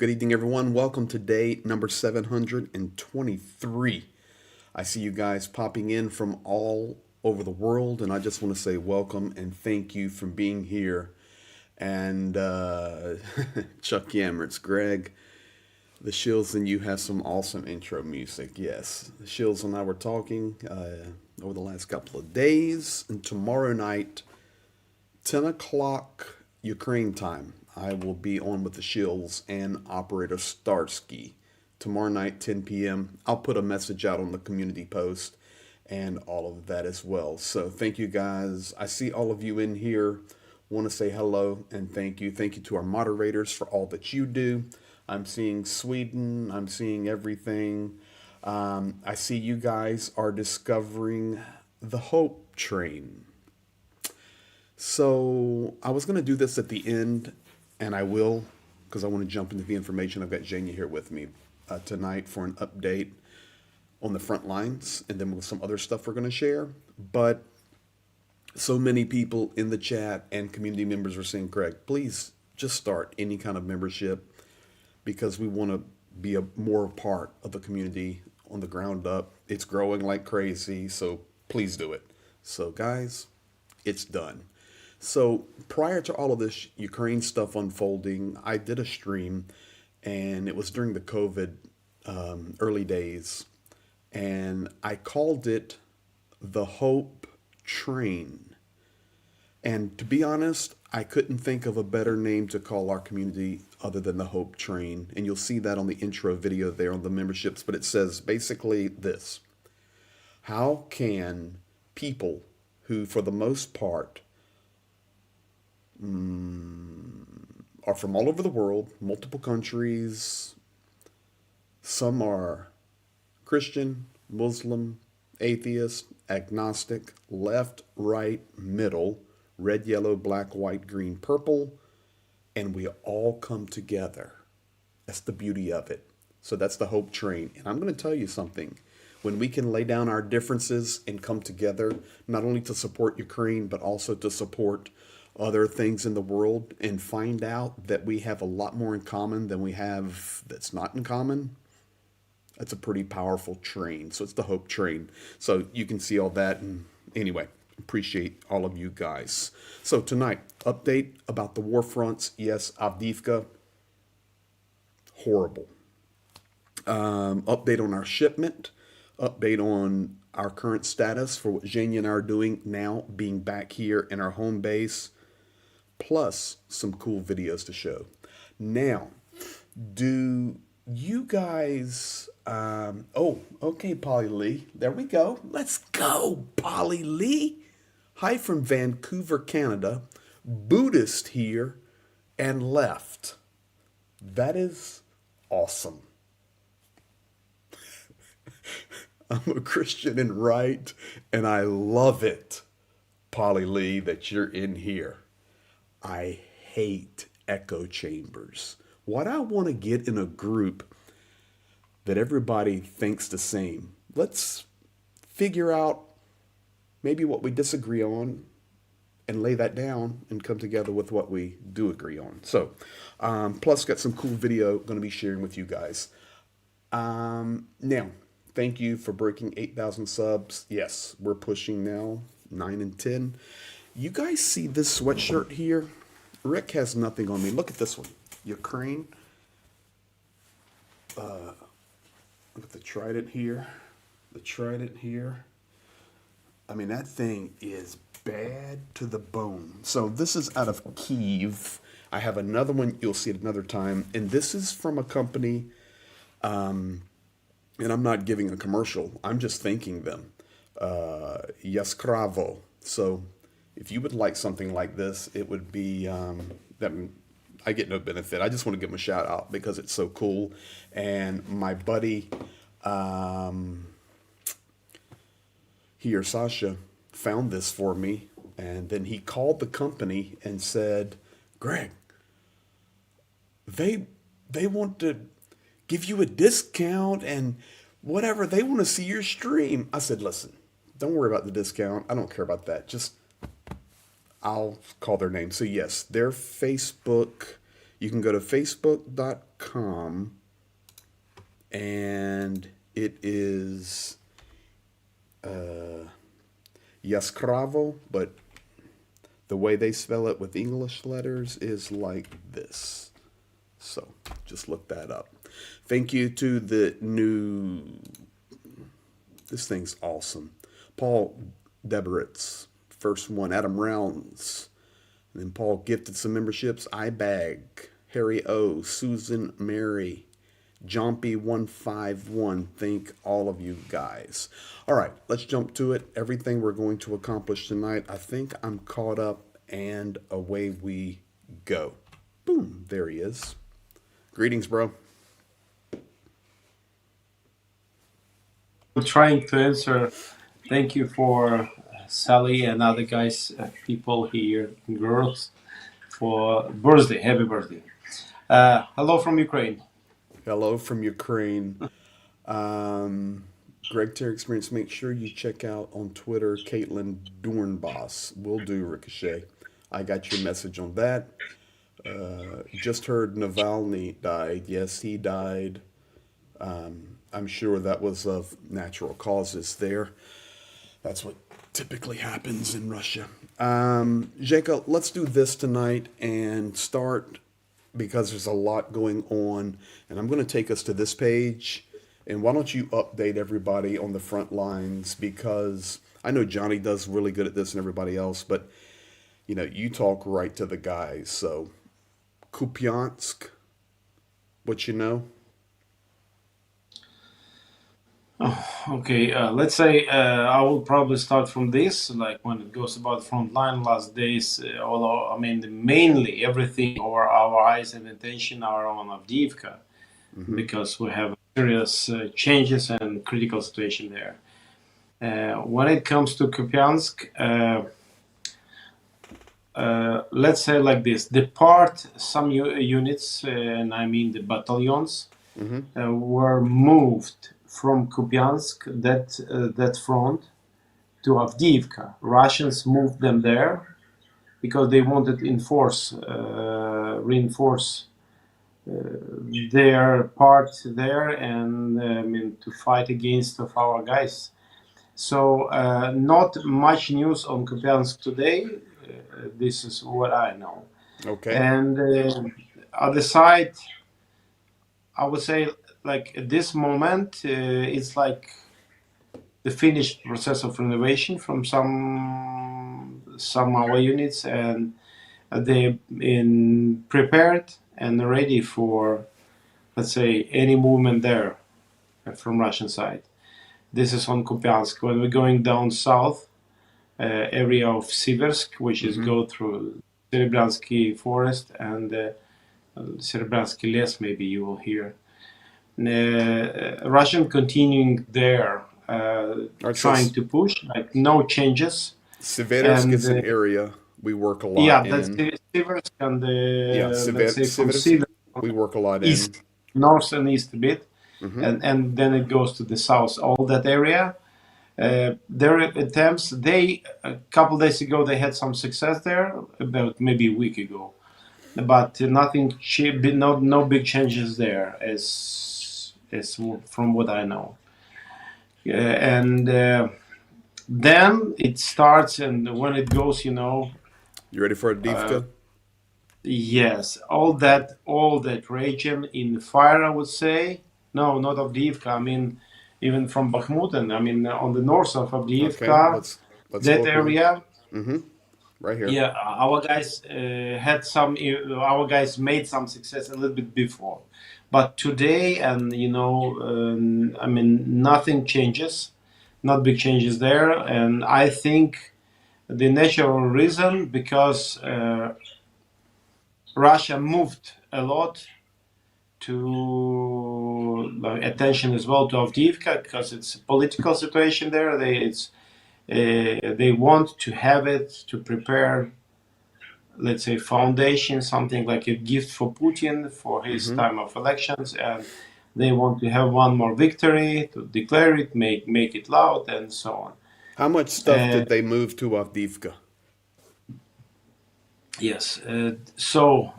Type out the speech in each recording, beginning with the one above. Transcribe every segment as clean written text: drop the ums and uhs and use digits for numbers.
Good evening, everyone. Welcome to day number 723. I see you guys popping in from all over the world, and I just want to say welcome and thank you for being here. And Chuck Yammer, Greg. The Shills and you have some awesome intro music. Yes, the Shills and I were talking over the last couple of days, and tomorrow night, 10 o'clock Ukraine time, I will be on with the Shills and Operator Starsky. Tomorrow night, 10 p.m. I'll put a message out on the community post and all of that as well. So thank you guys. I see all of you in here. Want to say hello and thank you. Thank you to our moderators for all that you do. I'm seeing Sweden. I'm seeing everything. I see you guys are discovering the Hope Train. So I was going to do this at the end, and I will, because I want to jump into the information. I've got Zhenya here with me tonight for an update on the front lines, and then with some other stuff we're going to share. But so many people in the chat and community members are saying, Greg, please just start any kind of membership, because we want to be a more part of the community on the ground up. It's growing like crazy, so please do it. So guys, it's done. So prior to all of this Ukraine stuff unfolding, I did a stream, and it was during the COVID early days, and I called it the Hope Train. And to be honest, I couldn't think of a better name to call our community other than the Hope Train. And you'll see that on the intro video there on the memberships. But it says basically this: how can people who, for the most part, are from all over the world, multiple countries, some are Christian, Muslim, atheist, agnostic, left, right, middle, red, yellow, black, white, green, purple, and we all come together. That's the beauty of it. So that's the Hope Train. And I'm going to tell you something. When we can lay down our differences and come together, not only to support Ukraine, but also to support other things in the world, and find out that we have a lot more in common than we have that's not in common, that's a pretty powerful train. So it's the Hope Train. So you can see all that. And anyway, appreciate all of you guys. So tonight, update about the war fronts. Yes, Avdiivka, horrible. Update on our shipment. Update on our current status for what Zhenya and I are doing now, being back here in our home base. Plus some cool videos to show. Now, do you guys... okay, Polly Lee. There we go. Let's go, Polly Lee. Hi from Vancouver, Canada. Buddhist here and left. That is awesome. I'm a Christian and right, and I love it, Polly Lee, that you're in here. I hate echo chambers. What I want to get in a group that everybody thinks the same. Let's figure out maybe what we disagree on and lay that down and come together with what we do agree on. So, plus got some cool video going to be sharing with you guys. Now, thank you for breaking 8,000 subs. Yes, we're pushing now 9 and 10. You guys see this sweatshirt here? Rick has nothing on me. Look at this one. Ukraine. Look at the trident here. The trident here. I mean, that thing is bad to the bone. So this is out of Kyiv. I have another one. You'll see it another time. And this is from a company, and I'm not giving a commercial. I'm just thanking them. Yaskravo. So if you would like something like this, it would be, that I get no benefit. I just want to give them a shout out because it's so cool. And my buddy here, Sasha, found this for me. And then he called the company and said, Greg, they want to give you a discount and whatever. They want to see your stream. I said, listen, don't worry about the discount. I don't care about that. Just I'll call their name. So yes, their Facebook, You can go to facebook.com and it is Yaskravo, but the way they spell it with English letters is like this. So just look that up. Thank you to the new, this thing's awesome. Paul Deberitz, first one. Adam Rounds. And then Paul gifted some memberships. iBag, Harry O, Susan Mary, Jompy151. Thank all of you guys. All right, let's jump to it. Everything we're going to accomplish tonight. I think I'm caught up and away we go. Boom, there he is. Greetings, bro. Trying to answer. Thank you for Sally and other guys, people here, girls, for birthday. Happy birthday. Hello from Ukraine. Hello from Ukraine. Greg Terry Experience. Make sure you check out on Twitter Caitlin Dornboss. Will do, Ricochet. I got your message on that. Just heard Navalny died. Yes, he died. I'm sure that was of natural causes there. That's what typically happens in Russia. Jacob, let's do this tonight and start because there's a lot going on. And I'm going to take us to this page. And why don't you update everybody on the front lines? Because I know Johnny does really good at this and everybody else, but you talk right to the guys. So Kupiansk, what you know? Okay, let's say I will probably start from this. Like when it goes about Frontline last days, although I mean mainly everything or our eyes and attention are on Avdiivka because we have serious changes and critical situation there. When it comes to Kupiansk, let's say like this: some units, and I mean the battalions, were moved from Kupiansk, that front, to Avdiivka. Russians moved them there because they wanted to reinforce their part there, and I mean to fight against of our guys. So not much news on Kupiansk today. This is what I know. Okay. And other side, I would say, like at this moment, it's like the finished process of renovation from some our units, and they been prepared and ready for, let's say, any movement there from Russian side. This is on Kupiansk. When we're going down south, area of Siversk, which is go through Serebransky forest and Serebransky les, maybe you will hear. Russian continuing there, trying to push, like no changes. Siversk is an area we work a lot Yeah, in. that's Siversk and Yeah, let's say from Siversk Siversk we work a lot east, in. north and east a bit, and then it goes to the south. All that area. Their attempts. They a couple days ago they had some success there, about maybe a week ago, but nothing. No big changes there, as from what I know. And then it starts, and when it goes, You ready for a Divka? yes, all that region in fire, I would say. No, not Avdiivka. I mean, even from Bakhmut, and I mean on the north of Okay, Avdiivka, let's that look one. area. Right here. Yeah, our guys had some. Our guys made some success a little bit before, but today, and I mean, nothing changes, not big changes there, and I think the natural reason because Russia moved a lot to attention as well to Avdiivka because it's a political situation there. They want to have it to prepare, let's say, foundation, something like a gift for Putin for his time of elections, and they want to have one more victory to declare it, make it loud, and so on. How much stuff did they move to Avdiivka? Yes. So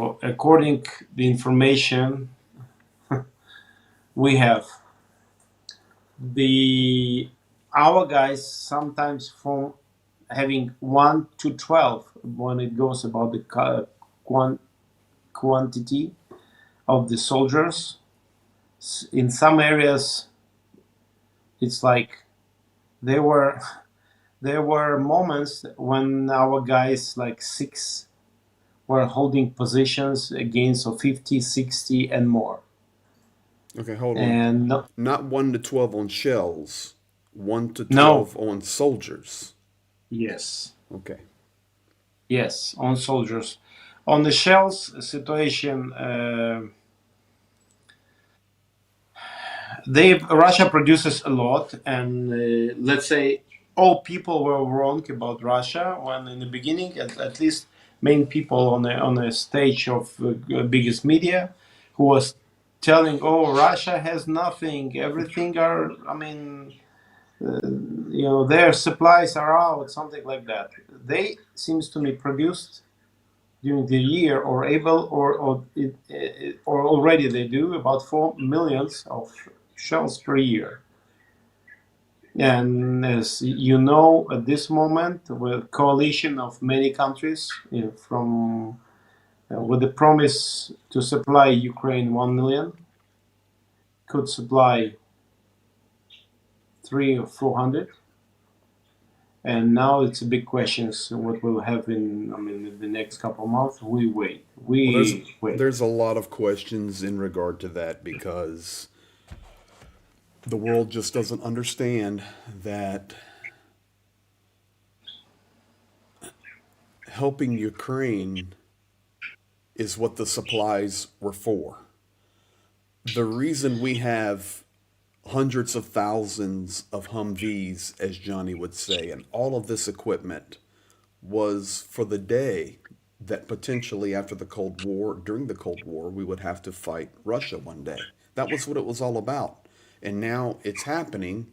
So according the information we have, the our guys sometimes from having 1 to 12 when it goes about the quantity of the soldiers. In some areas, it's like there were there were moments when our guys like 6 were holding positions against of 50, 60 and more. Okay, hold on. And no, Not 1 to 12 on shells, 1 to no, 12 on soldiers. yes, Okay. yes, on soldiers. On the shells situation, they Russia produces a lot, and let's say all people were wrong about Russia when in the beginning, at least main people on a stage of biggest media, who was telling, "Oh, Russia has nothing. Everything are. I mean, their supplies are out. Something like that." They seems to me produced during the year or able or already they do about 4 millions of shells per year. And as you know, at this moment, with coalition of many countries from with the promise to supply Ukraine 1 million, could supply 3 or 400, and now it's a big question. So what will happen? I mean, in the next couple of months, we wait. Well, We wait. there's a lot of questions in regard to that because the world just doesn't understand that helping Ukraine is what the supplies were for. The reason we have hundreds of thousands of Humvees, as Johnny would say, and all of this equipment was for the day that potentially after the Cold War, during the Cold War, we would have to fight Russia one day. That was what it was all about. And now it's happening,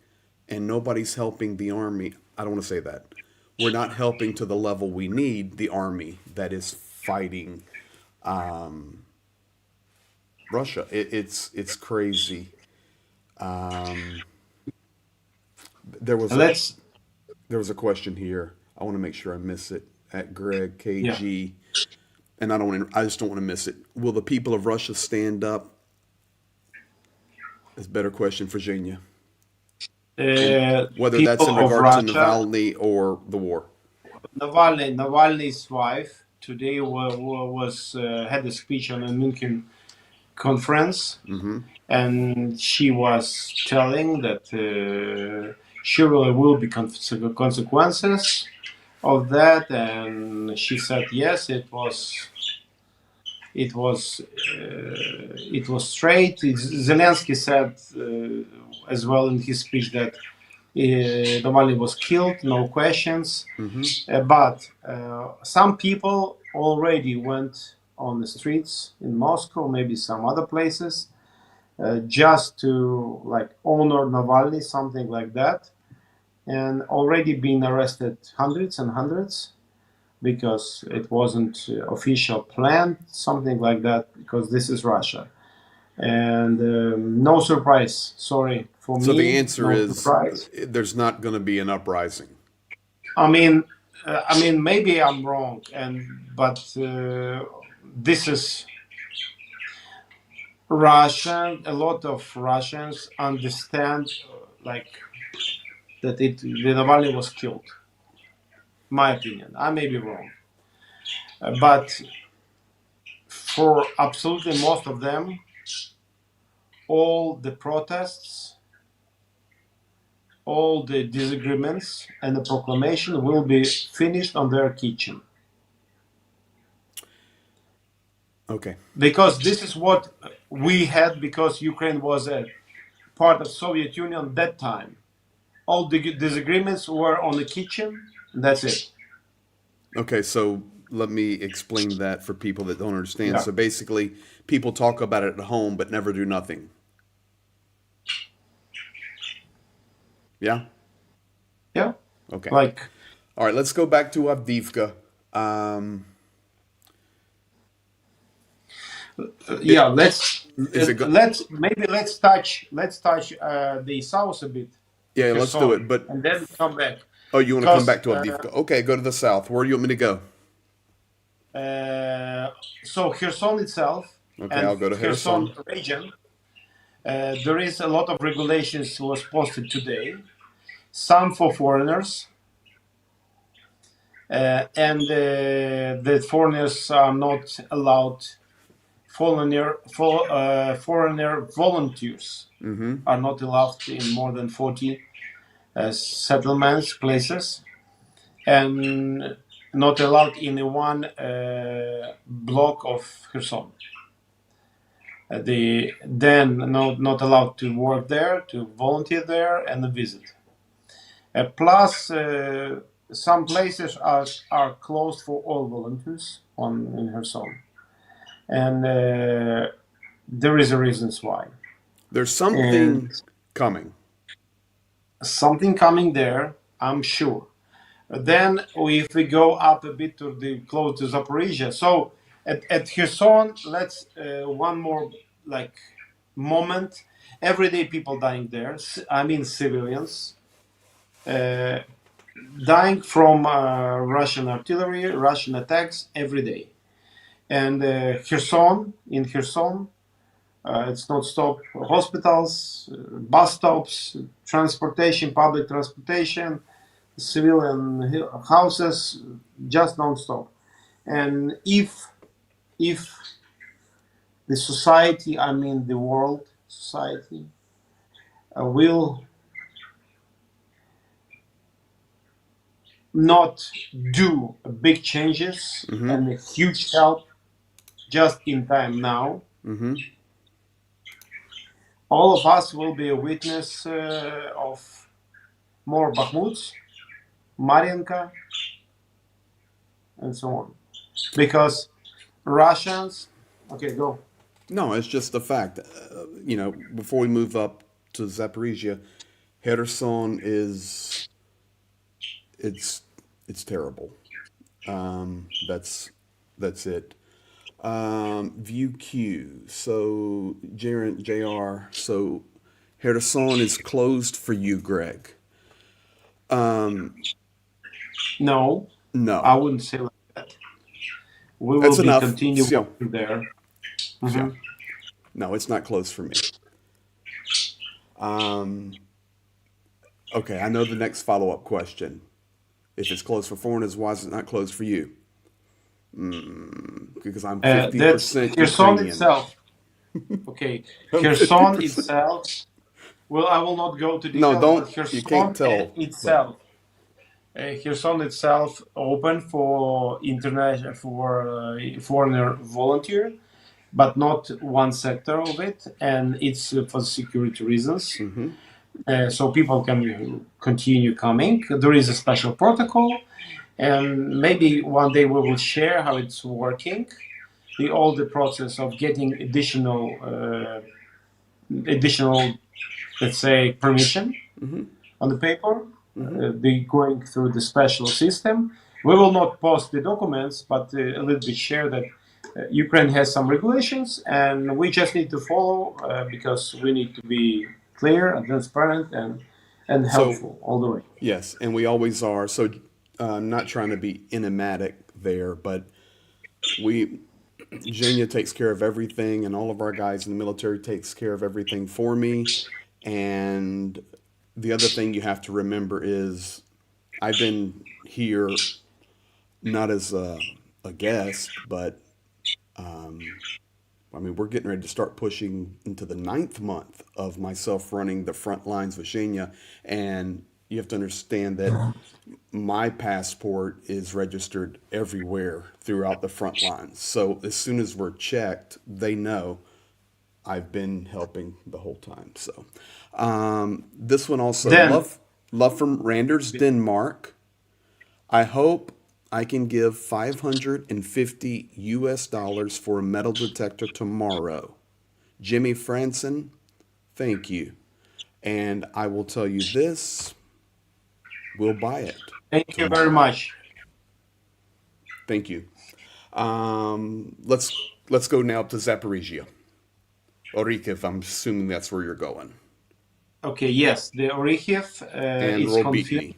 and nobody's helping the army. I don't want to say that. We're not helping to the level we need the army that is fighting Russia. It's crazy. Um, there was a Let's there was a question here. I want to make sure I miss it at Greg yeah. KG, and I just don't want to miss it. Will the people of Russia stand up? Is a better question for Zhenya, and whether that's in People of regard to Russia, Navalny or the war. Navalny's wife today was had a speech on a München conference, Mm-hmm. and she was telling that surely will be consequences of that, and she said yes, it was straight. Zelensky said as well in his speech that Navalny was killed, no questions. Mm-hmm. But some people already went on the streets in Moscow, maybe some other places, just to like honor Navalny, something like that, and already been arrested hundreds and hundreds because it wasn't official planned, something like that, because this is Russia. And no surprise, sorry for So the me, answer no is surprise. there's not going to be an uprising. I mean, maybe I'm wrong, but this is Russian. A lot of Russians understand, like that the Navalny was killed. My opinion. I may be wrong, but for absolutely most of them, all the protests, all the disagreements, and the proclamation will be finished on their kitchen. Okay. Because this is what we had because Ukraine was a part of Soviet Union that time. All the disagreements were on the kitchen. That's it. Okay. So let me explain that for people that don't understand. Yeah. So basically, people talk about it at home but never do nothing. Yeah. Yeah. Okay. Like, All right. Let's go back to Avdiivka. Um, Yeah, It is it go? let's touch the south a bit, Yeah, let's do Kherson, it. But and then come back oh, you want to come because back to Avdiivka? Okay, go to the south. Where do you want me to go? uh, so Kherson itself Okay, and I'll go to Kherson Kherson. region, there is a lot of regulations was posted today. Some for foreigners, and the foreigners are not allowed. Foreigner volunteers are not allowed in more than 40 settlements places, and not allowed in one block of Kherson. They then not allowed to work there, to volunteer there, and visit. Plus, some places are closed for all volunteers on in Kherson, and there is a reasons why. There's And something coming. something coming there, I'm sure. Then, if we go up a bit to the close to Zaporizhia, so at Kherson, let's one more like moment. Everyday people dying there. I mean civilians uh, dying from Russian artillery, Russian attacks every day. And Kherson, in Kherson, it's not stop hospitals, bus stops, transportation, public transportation, civilian houses, just non-stop. And if the society, I mean the world society, will not do big changes Mm-hmm. and a huge help just in time now, Mm-hmm. all of us will be a witness of more Bakhmuts, Marienka, and so on. Because Russians, okay, go. No, it's just the fact. Before we move up to Zaporizhia, Kherson is it's it's terrible. That's it. View Q. So JR. So Kherson is closed for you, Greg. No, I No, wouldn't say like that. We will that's be enough. continue So, working there. so Mhm. no, it's not closed for me. Um, okay, I know the next follow up question. If it's closed for foreigners, why is it not closed for you? Because I'm fifty That's percent Kherson Ukrainian. itself. Okay, I'm fifty Kherson percent. itself. Well, I will not go to No, details, but don't. You can't Kherson tell. But itself, Kherson itself, open for international for foreigner volunteer, but not one sector of it, and it's for security reasons. mm-hmm. So people can continue coming. There is a special protocol, and maybe one day we will share how it's working. All the process of getting additional, let's say, permission Mm-hmm. on the paper. Mm-hmm. They going through the special system. We will not post the documents, but a little bit share that Ukraine has some regulations, and we just need to follow because we need to be clear and transparent and So helpful all the way. yes, and we always are. So I'm not trying to be enigmatic there, but we Zhenya takes care of everything, and all of our guys in the military takes care of everything for me. And the other thing you have to remember is I've been here not as a guest, but I mean, we're getting ready to start pushing into the ninth month of myself running the front lines with Shenya. And you have to understand that my passport is registered everywhere throughout the front lines. So as soon as we're checked, they know I've been helping the whole time. So this one also, Then, love from Randers, Denmark. I hope I can give 550 US dollars for a metal detector tomorrow. Jimmy Franson, thank you. And I will tell you this, we'll buy it thank you very tomorrow. much. Thank you. Let's go now to Zaporizhia. Orikhiv, I'm assuming that's where you're going. Okay, yes, the Orikhiv And is confirmed. Robitny.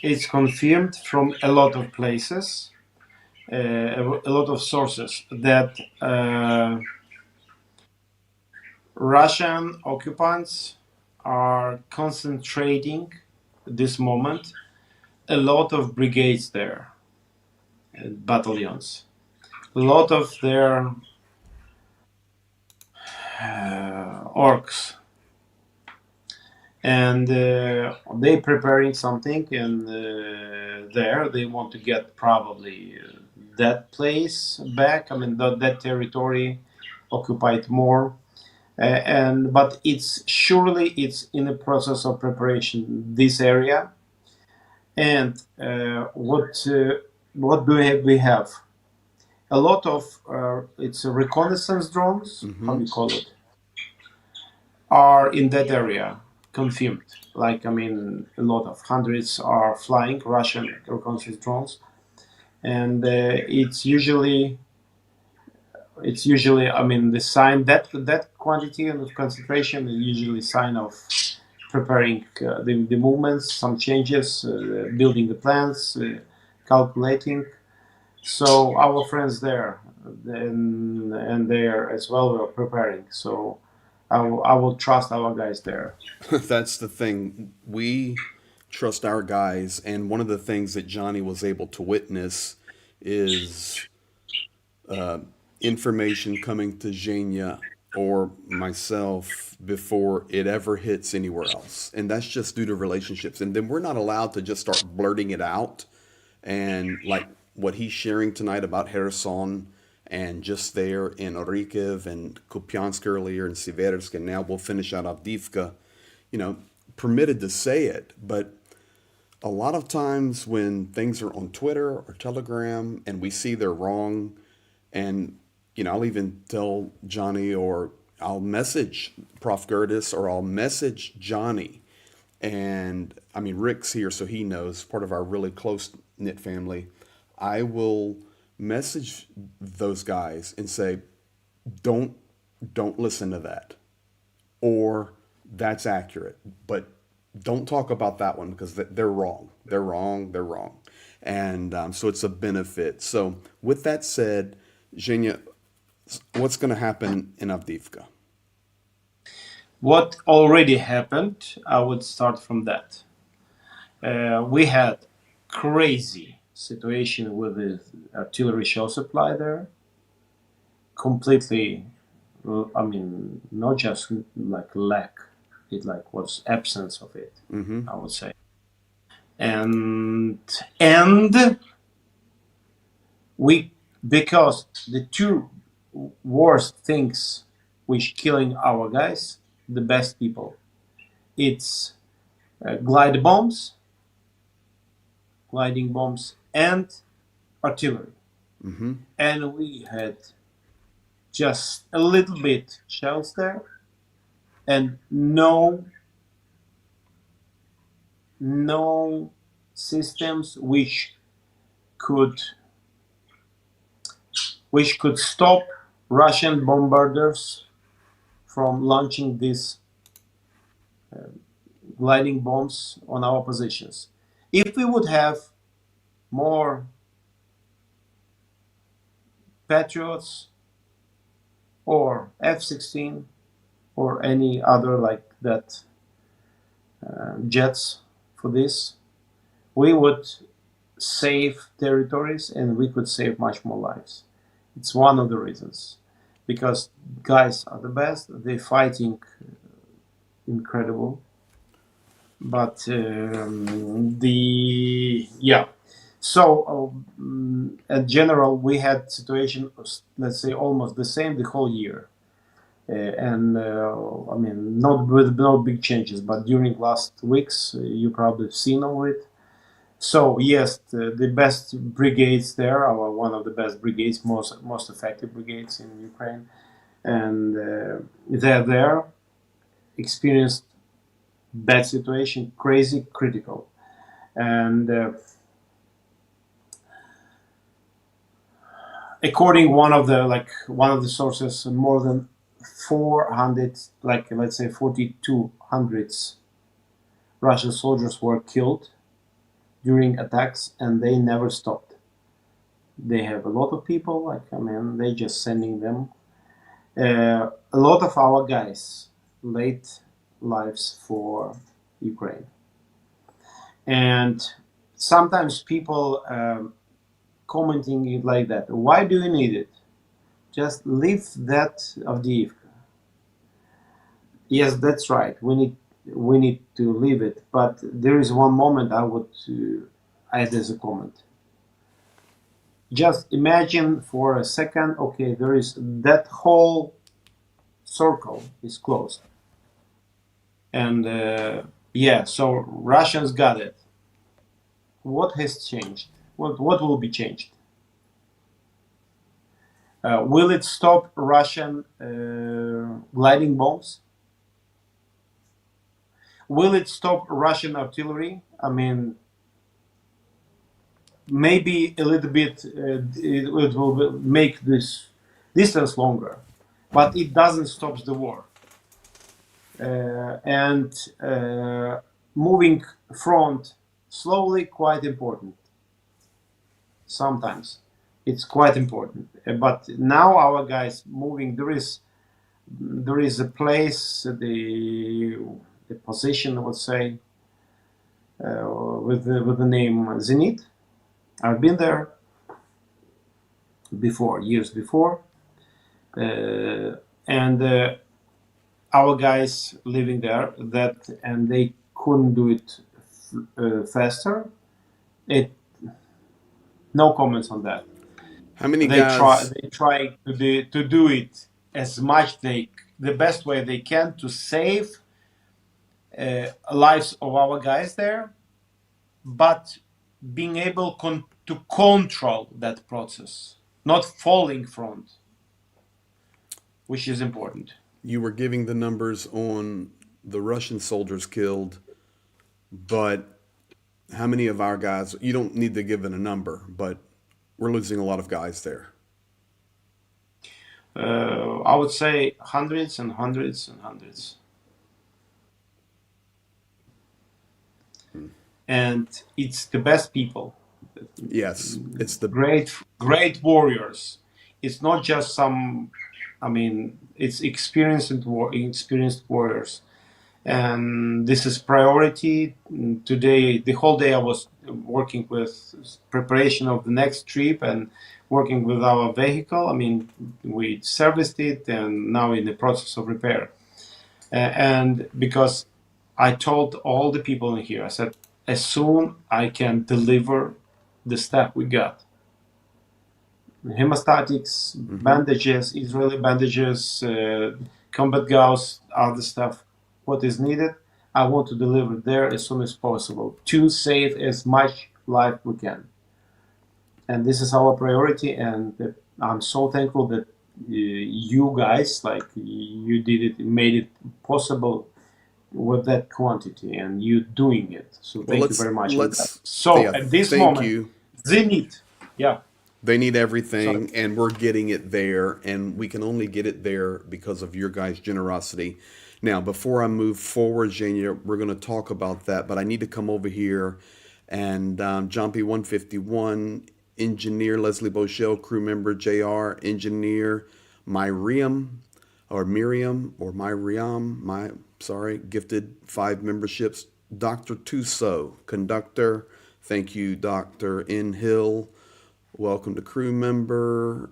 It's confirmed from a lot of places, a lot of sources that Russian occupants are concentrating at this moment a lot of brigades there, battalions. A lot of their orcs, and they preparing something, and there they want to get probably that place back. I mean that territory occupied more, and but it's surely it's in the process of preparation this area. And what do we have? A lot of it's reconnaissance drones. How Mm-hmm. do you call it? Are in that area confirmed. Like I mean, a lot of hundreds are flying Russian reconnaissance drones, and it's usually I mean the sign that quantity and concentration is usually sign of preparing the movements, some changes, building the plans, calculating. So our friends there, and there as well, were preparing. So I will trust our guys there. That's the thing. We trust our guys, and one of the things that Johnny was able to witness is information coming to Zhenya or myself before it ever hits anywhere else. And that's just due to relationships. And then we're not allowed to just start blurting it out. And like what he's sharing tonight about Kherson and just there in Orikhiv and Kupiansk earlier and Siversk, and now we'll finish out Avdiivka, you know, permitted to say it. But a lot of times when things are on Twitter or Telegram and we see they're wrong, and I'll even tell Johnny, or I'll message Prof. Gertis, or I'll message Johnny, and I mean Rick's here, so he knows, part of our really close knit family. I will message those guys and say, don't don't listen to that, or that's accurate, but don't talk about that one because they're wrong. They're wrong. They're wrong. And so it's a benefit. So with that said, Zhenya, what's going to happen in Avdiivka? What already happened, I would start from that. We had crazy situation with the artillery shell supply there. Completely, I mean, not just like lack, it like was absence of it, Mm-hmm. I would say. And we because the two worst things which killing our guys, the best people, it's glide bombs, gliding bombs, and artillery. Mm-hmm. And we had just a little bit shells there, and no systems could which could stop Russian bombarders from launching these gliding bombs on our positions. If we would have more Patriots or F-16 or any other like that jets for this, we would save territories and we could save much more lives. It's one of the reasons, because guys are the best. They're fighting incredible, but the yeah. So in general, we had situation, let's say, almost the same the whole year. And I mean, not with no big changes, but during last weeks, you probably seen all it. So yes, the best brigades there are one of the best brigades, most effective brigades in Ukraine, and they're there, experienced bad situation, crazy, critical, and according one of the sources, more than 400, like let's say 4,200 Russian soldiers were killed during attacks, and they never stopped. They have a lot of people, like I mean, they just sending them. A lot of our guys laid lives for Ukraine, and sometimes people commenting it like that. Why do you need it? Just leave that Avdiivka. Yes, that's right. We need to leave it. But there is one moment I would add as a comment. Just imagine for a second. Okay, there is that whole circle is closed, and yeah, so Russians got it. What has changed? What will be changed? Will it stop Russian gliding bombs? Will it stop Russian artillery? I mean, maybe a little bit it will make this distance longer, but it doesn't stop the war. And moving front slowly, quite important. Sometimes it's quite important. But now our guys moving. There is a place, the position, I would say, with the name Zenit. I've been there before, years before, and our guys living there and they couldn't do it faster. No comments on that. How many They guys? try to do it as much the best way they can to save lives of our guys there, but being able to control that process, not falling front, which is important. You were giving the numbers on the Russian soldiers killed, but how many of our guys? You don't need to give it a number, but we're losing a lot of guys there. I would say hundreds and hundreds and hundreds. And it's the best people. Yes, it's the Great warriors. It's not just some. I mean, it's experienced warriors, and this is priority today. The whole day I was working with preparation of the next trip and working with our vehicle. I mean, we serviced it and now in the process of repair. And because I told all the people in here, I said, as soon I can deliver the stuff we got, hemostatics, bandages, Israeli bandages, combat gauze, other stuff, what is needed, I want to deliver there as soon as possible to save as much life we can. And this is our priority. And I'm so thankful that you guys, like you did it, made it possible with that quantity, and you doing it. So well. thank you very much. So Yeah, at this thank moment, you. Zenit, yeah, They need sorry. everything, and we're getting it there, and we can only get it there because of your guys' generosity. Now, before I move forward, Zhenya, we're going to talk about that, but I need to come over here and John P. 151, engineer Leslie Boschel, crew member JR, engineer Miriam, sorry, gifted 5 memberships. Dr. Tuso, conductor, thank you, Dr. N. Hill. Welcome to crew member.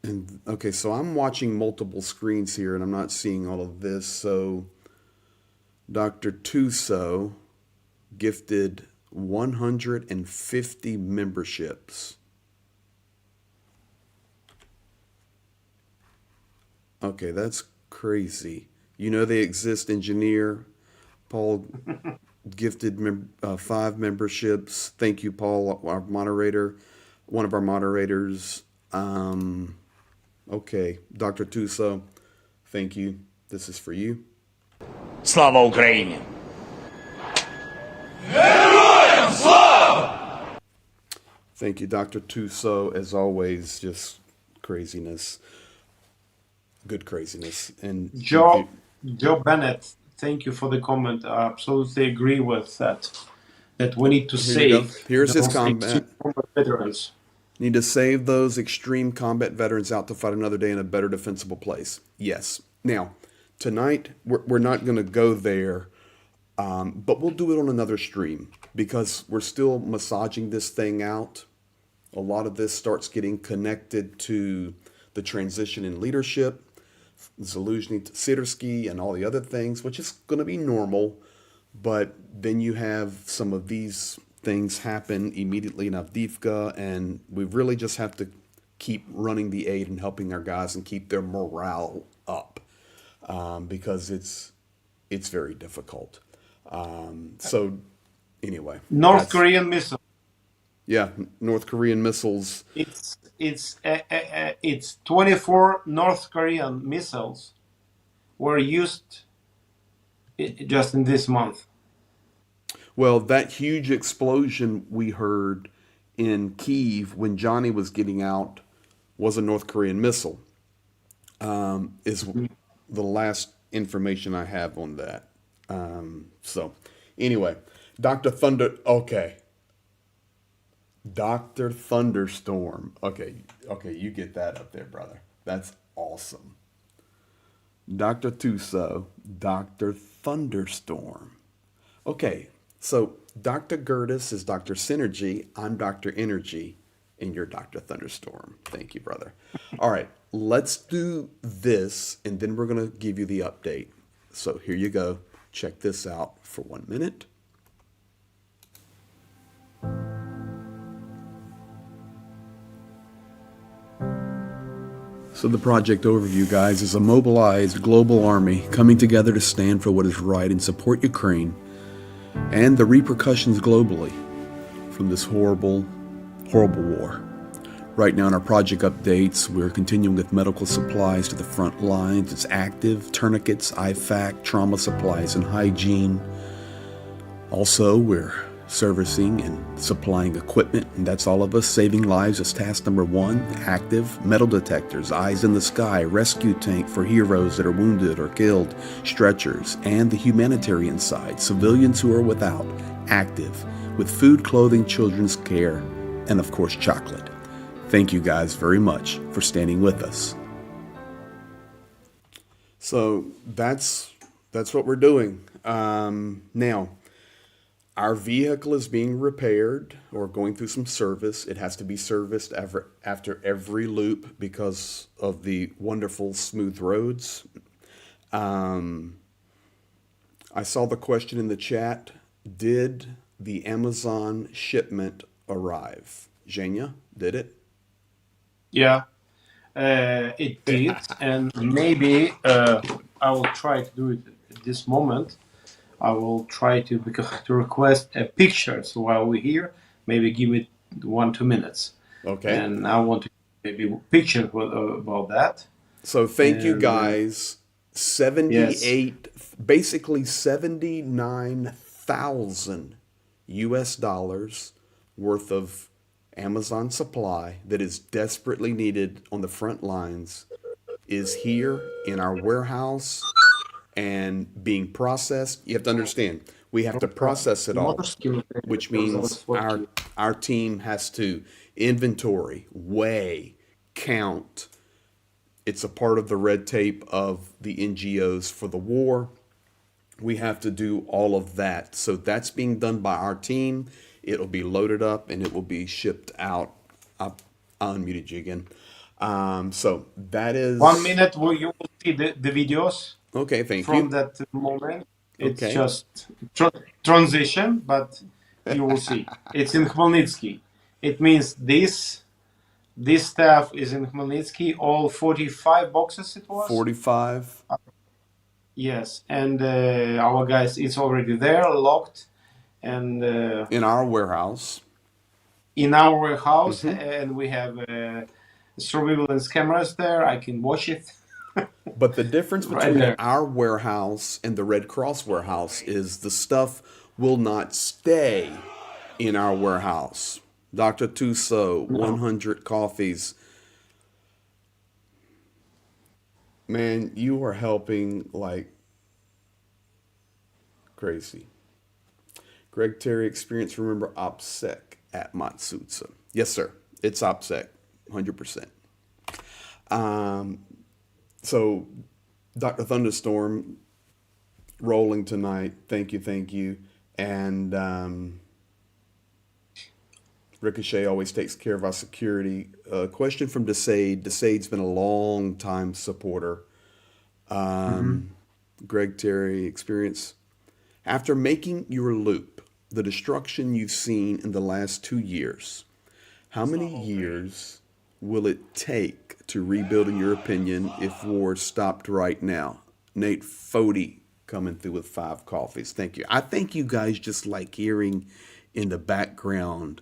And okay, so I'm watching multiple screens here and I'm not seeing all of this. So Dr. Tuso gifted 150 memberships. Okay, that's crazy. You know they exist, engineer. Paul gifted 5 memberships. Thank you, Paul, our moderator, one of our moderators. Okay, Dr. Tuso, thank you. This is for you. Слава Україні! Thank you, Dr. Tuso. As always, just craziness, good craziness. And thank you. Joe Bennett, thank you for the comment. I absolutely agree with that. That we need to Here you go. save Here's his those extreme combat. combat veterans. Need to save those extreme combat veterans out to fight another day in a better defensible place. Yes. Now, tonight, we're not going to go there, but we'll do it on another stream because we're still massaging this thing out. A lot of this starts getting connected to the transition in leadership, Zaluzhny to Sirsky, and all the other things, which is going to be normal. But then you have some of these things happen immediately in Avdiivka, and we really just have to keep running the aid and helping our guys and keep their morale up because it's very difficult. So anyway, North Korean missile. yeah, North Korean missiles. It's 24 North Korean missiles were used just in this month. Well, that huge explosion we heard in Kyiv when Johnny was getting out was a North Korean missile. Is the last information I have on that. So, anyway, Dr. Thunder. Okay, Dr. Thunderstorm. Okay, you get that up there, brother. That's awesome. Dr. Tuso, Dr. Thunderstorm. Okay, so Dr. Gertis is Dr. Synergy, I'm Dr. Energy, and you're Dr. Thunderstorm. Thank you, brother. All right, let's do this, and then we're going to give you the update. So here you go. Check this out for 1 minute. So the project overview, guys, is a mobilized global army coming together to stand for what is right and support Ukraine and the repercussions globally from this horrible, horrible war. Right now in our project updates, we're continuing with medical supplies to the front lines. It's active, tourniquets, IFAC, trauma supplies, and hygiene. Also, we're servicing and supplying equipment, and that's all of us. Saving lives is task number 1. Active, metal detectors, eyes in the sky, rescue tank for heroes that are wounded or killed, stretchers, and the humanitarian side, civilians who are without, active, with food, clothing, children's care, and of course chocolate. Thank you guys very much for standing with us. So that's what we're doing. Now, our vehicle is being repaired or going through some service. It has to be serviced after every loop because of the wonderful smooth roads. I saw the question in the chat. Did the Amazon shipment arrive? Zhenya, did it? Yeah, it did, and maybe I will try to do it at this moment. I will try to request pictures while we're here. Maybe give it 1-2 minutes. Okay. And I want to maybe picture about that. So thank you guys. 78, Yes. basically 79,000 US dollars worth of Amazon supply that is desperately needed on the front lines is here in our warehouse and being processed. You have to understand, we have to process it all, which means our team has to inventory, weigh, count. It's a part of the red tape of the NGOs for the war. We have to do all of that. So that's being done by our team. It'll be loaded up and it will be shipped out. I unmuted you again. So that is 1 minute. You will see the videos. Okay, thank from you. that moment. It's Okay. just transition, but you will see. It's in Khmelnytsky. It means this staff is in Khmelnytsky. All 45 boxes it was. 45. Yes, and our guys, it's already there, locked, and In our warehouse. in our warehouse, and we have surveillance cameras there. I can watch it. But the difference Right between there. our warehouse and the Red Cross warehouse is the stuff will not stay in our warehouse. Dr. Tuso, No. 100 coffees. Man, you are helping like crazy. Greg Terry experience, remember OPSEC at Matsutsa. Yes, sir. It's OPSEC, 100%. Um, so, Dr. Thunderstorm, rolling tonight. Thank you, thank you. And Ricochet always takes care of our security. Question from Desade. Desade's been a long time supporter. Hmm. Greg Terry experience. After making your loop, the destruction you've seen in the last 2 years, how many years will it take to rebuild, in your opinion, if war stopped right now? Nate Fody coming through with 5 coffees. Thank you. I think you guys just like hearing in the background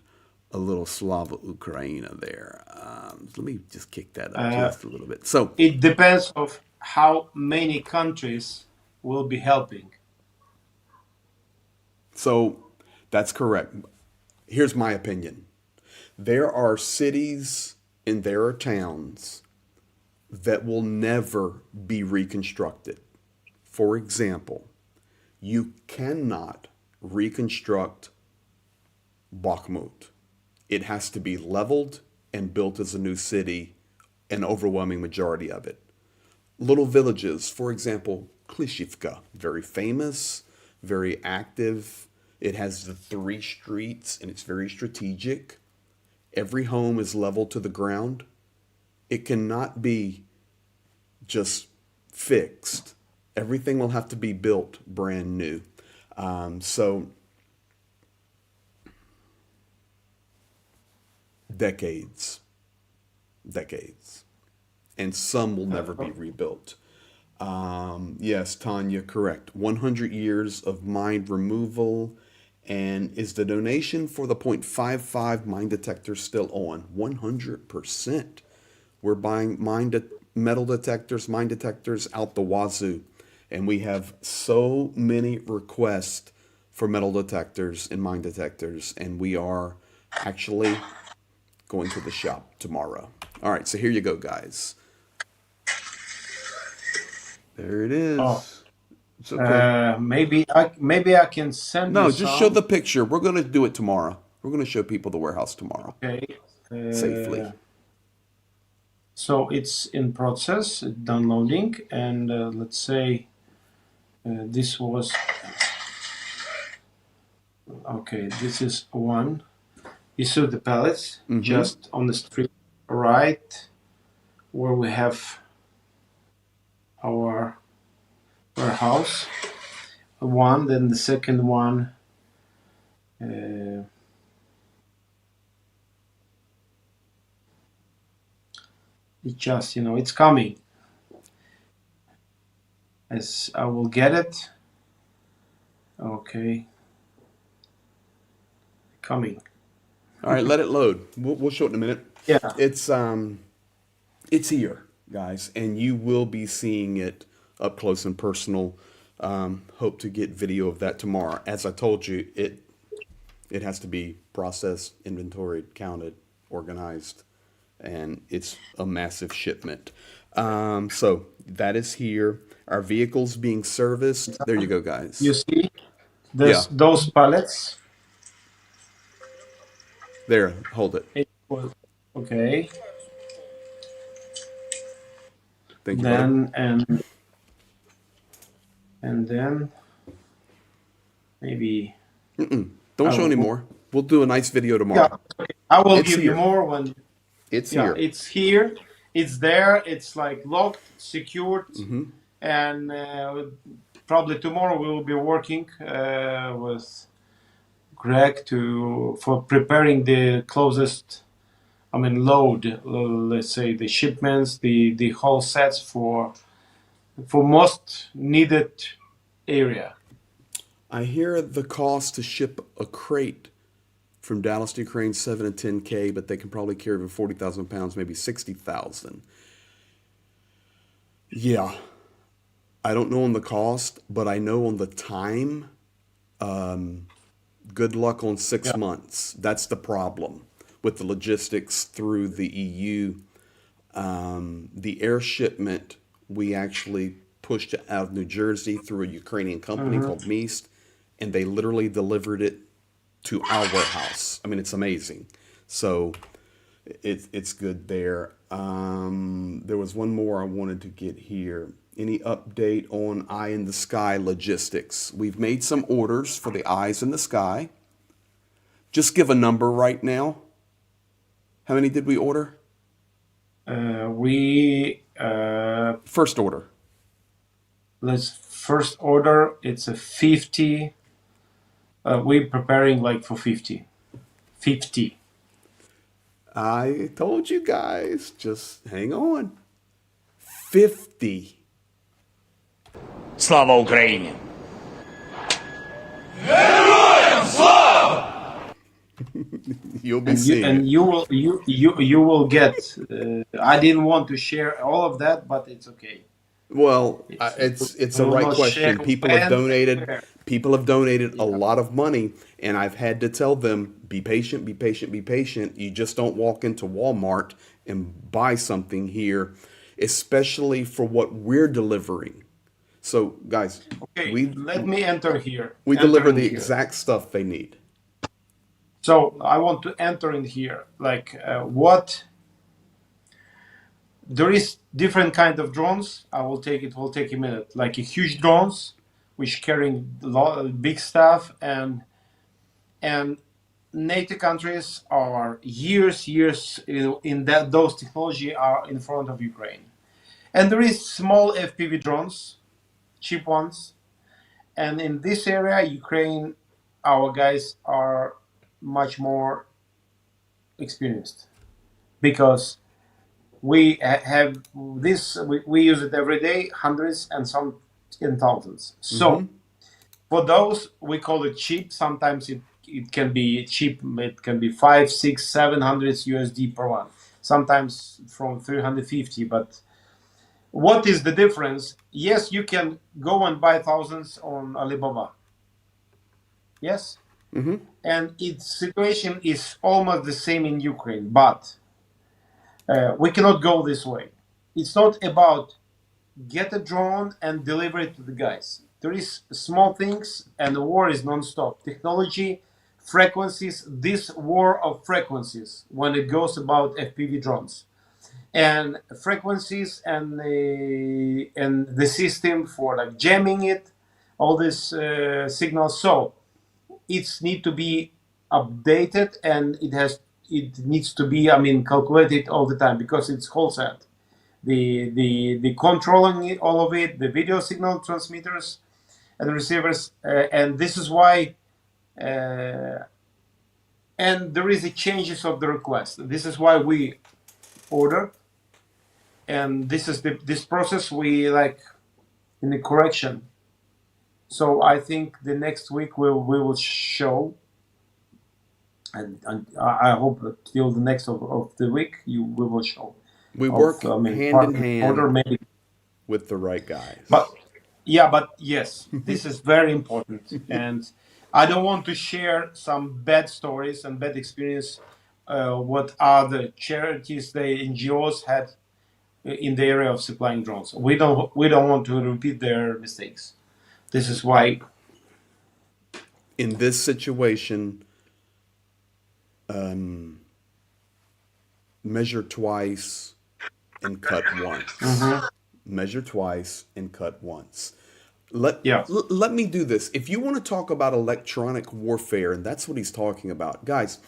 a little Slava Ukraina there. Let me just kick that up Uh, just a little bit. So, it depends of how many countries will be helping. so that's correct. Here's my opinion. There are cities and there are towns that will never be reconstructed. For example, you cannot reconstruct Bakhmut. It has to be leveled and built as a new city, an overwhelming majority of it. Little villages, for example, Klishivka, very famous, very active. It has the 3 streets and it's very strategic. Every home is leveled to the ground. It cannot be just fixed. Everything will have to be built brand new. So decades, decades, and some will never be rebuilt. Yes, Tanya, correct. 100 years of mine removal. And is the donation for the .55 mine detector still on? 100%. We're buying metal detectors, mine detectors out the wazoo. And we have so many requests for metal detectors and mine detectors. And we are actually going to the shop tomorrow. All right, so here you go, guys. There it Oh, is. It's okay. maybe I can send you No, just show some. the picture. We're going to do it tomorrow. We're going to show people the warehouse tomorrow Okay. safely. So it's in process, downloading, and let's say this was okay. This is one. You saw the pallets Mm-hmm. just on the street, right where we have our warehouse. One, then the second one. Uh, it just it's coming. As I will get it. Okay, coming. All right, let it load. We'll show it in a minute. Yeah. It's it's here, guys, and you will be seeing it up close and personal. Hope to get video of that tomorrow. As I told you, it has to be processed, inventoried, counted, organized, and it's a massive shipment. So that is here. Our vehicles being serviced. There you go, You guys. see, Yeah, there's those pallets. there. Hold it. It was okay. Thank you, brother. Then and then maybe Don't I show will. anymore. We'll do a nice video Yeah, tomorrow. I will It's give you here. more when. It's Yeah, here. it's here. It's there. It's like locked, secured, and probably tomorrow we will be working with Greg for preparing the closest. I mean, load. Let's say the shipments, the whole sets for most needed area. I hear the cost to ship a crate from Dallas to Ukraine 7 to 10K, but they can probably carry over 40,000 pounds, maybe 60,000. Yeah, I don't know on the cost, but I know on the time. Good luck on Yeah. 6 months. That's the problem. with the logistics through the EU. The air shipment we actually pushed out of New Jersey through a Ukrainian company called Meast, and they literally delivered it to our warehouse. I mean, it's amazing. So it's good there. There was one more I wanted to get here. Any update on Eye in the Sky logistics? We've made some orders for the Eyes in the Sky. Just give a number right now. How many did we order? First order. Let's first order. It's a 50. We're preparing like for 50. 50. I told you guys, just hang on. 50. Слава Україні! You'll be seeing it. And you will get. I didn't want to share all of that, but it's okay. Well, it's a we will right not question. share People have when donated. and where. People have donated a lot of money, and I've had to tell them, be patient, be patient, be patient. You just don't walk into Walmart and buy something here, especially for what we're delivering. So, guys, Okay, we let me enter here. we Enter deliver in the here. exact stuff they need. So I want to enter in here, like what. There is different kind of drones. I will take it. Will take a minute. Like a huge drones, which carrying big stuff, and NATO countries are years in that those technology are in front of Ukraine, and there is small FPV drones, cheap ones, and in this area, Ukraine, our guys are much more experienced because we have this. We use it every day, hundreds and some in thousands. So for those, we call it cheap. Sometimes it can be cheap. It can be 5, 6, 700 USD per one. Sometimes from 350. But what is the difference? Yes, you can go and buy thousands on Alibaba. Yes, and its situation is almost the same in Ukraine, but we cannot go this way. It's not about get a drone and deliver it to the guys. There is small things, and the war is non-stop. Technology, frequencies, this war of frequencies when it goes about FPV drones. And frequencies and the system for like jamming it, all these signals. So it's need to be updated, and it needs to be calculated all the time because it's whole set. The controlling it, all of it, the video signal transmitters and receivers, and this is why. And there is a changes of the request. This is why we order, and this is this process we like in the correction. So I think the next week we will show, and I hope that till the next of the week we will show. We work hand in hand order maybe. with the right guys. But yes, this is very important, and I don't want to share some bad stories and bad experience. What are the charities, the NGOs had in the area of supplying drones? We don't want to repeat their mistakes. This is why. In this situation, measure twice and cut once. Measure twice and cut once. Let me do this. If you want to talk about electronic warfare, and that's what he's talking about, guys,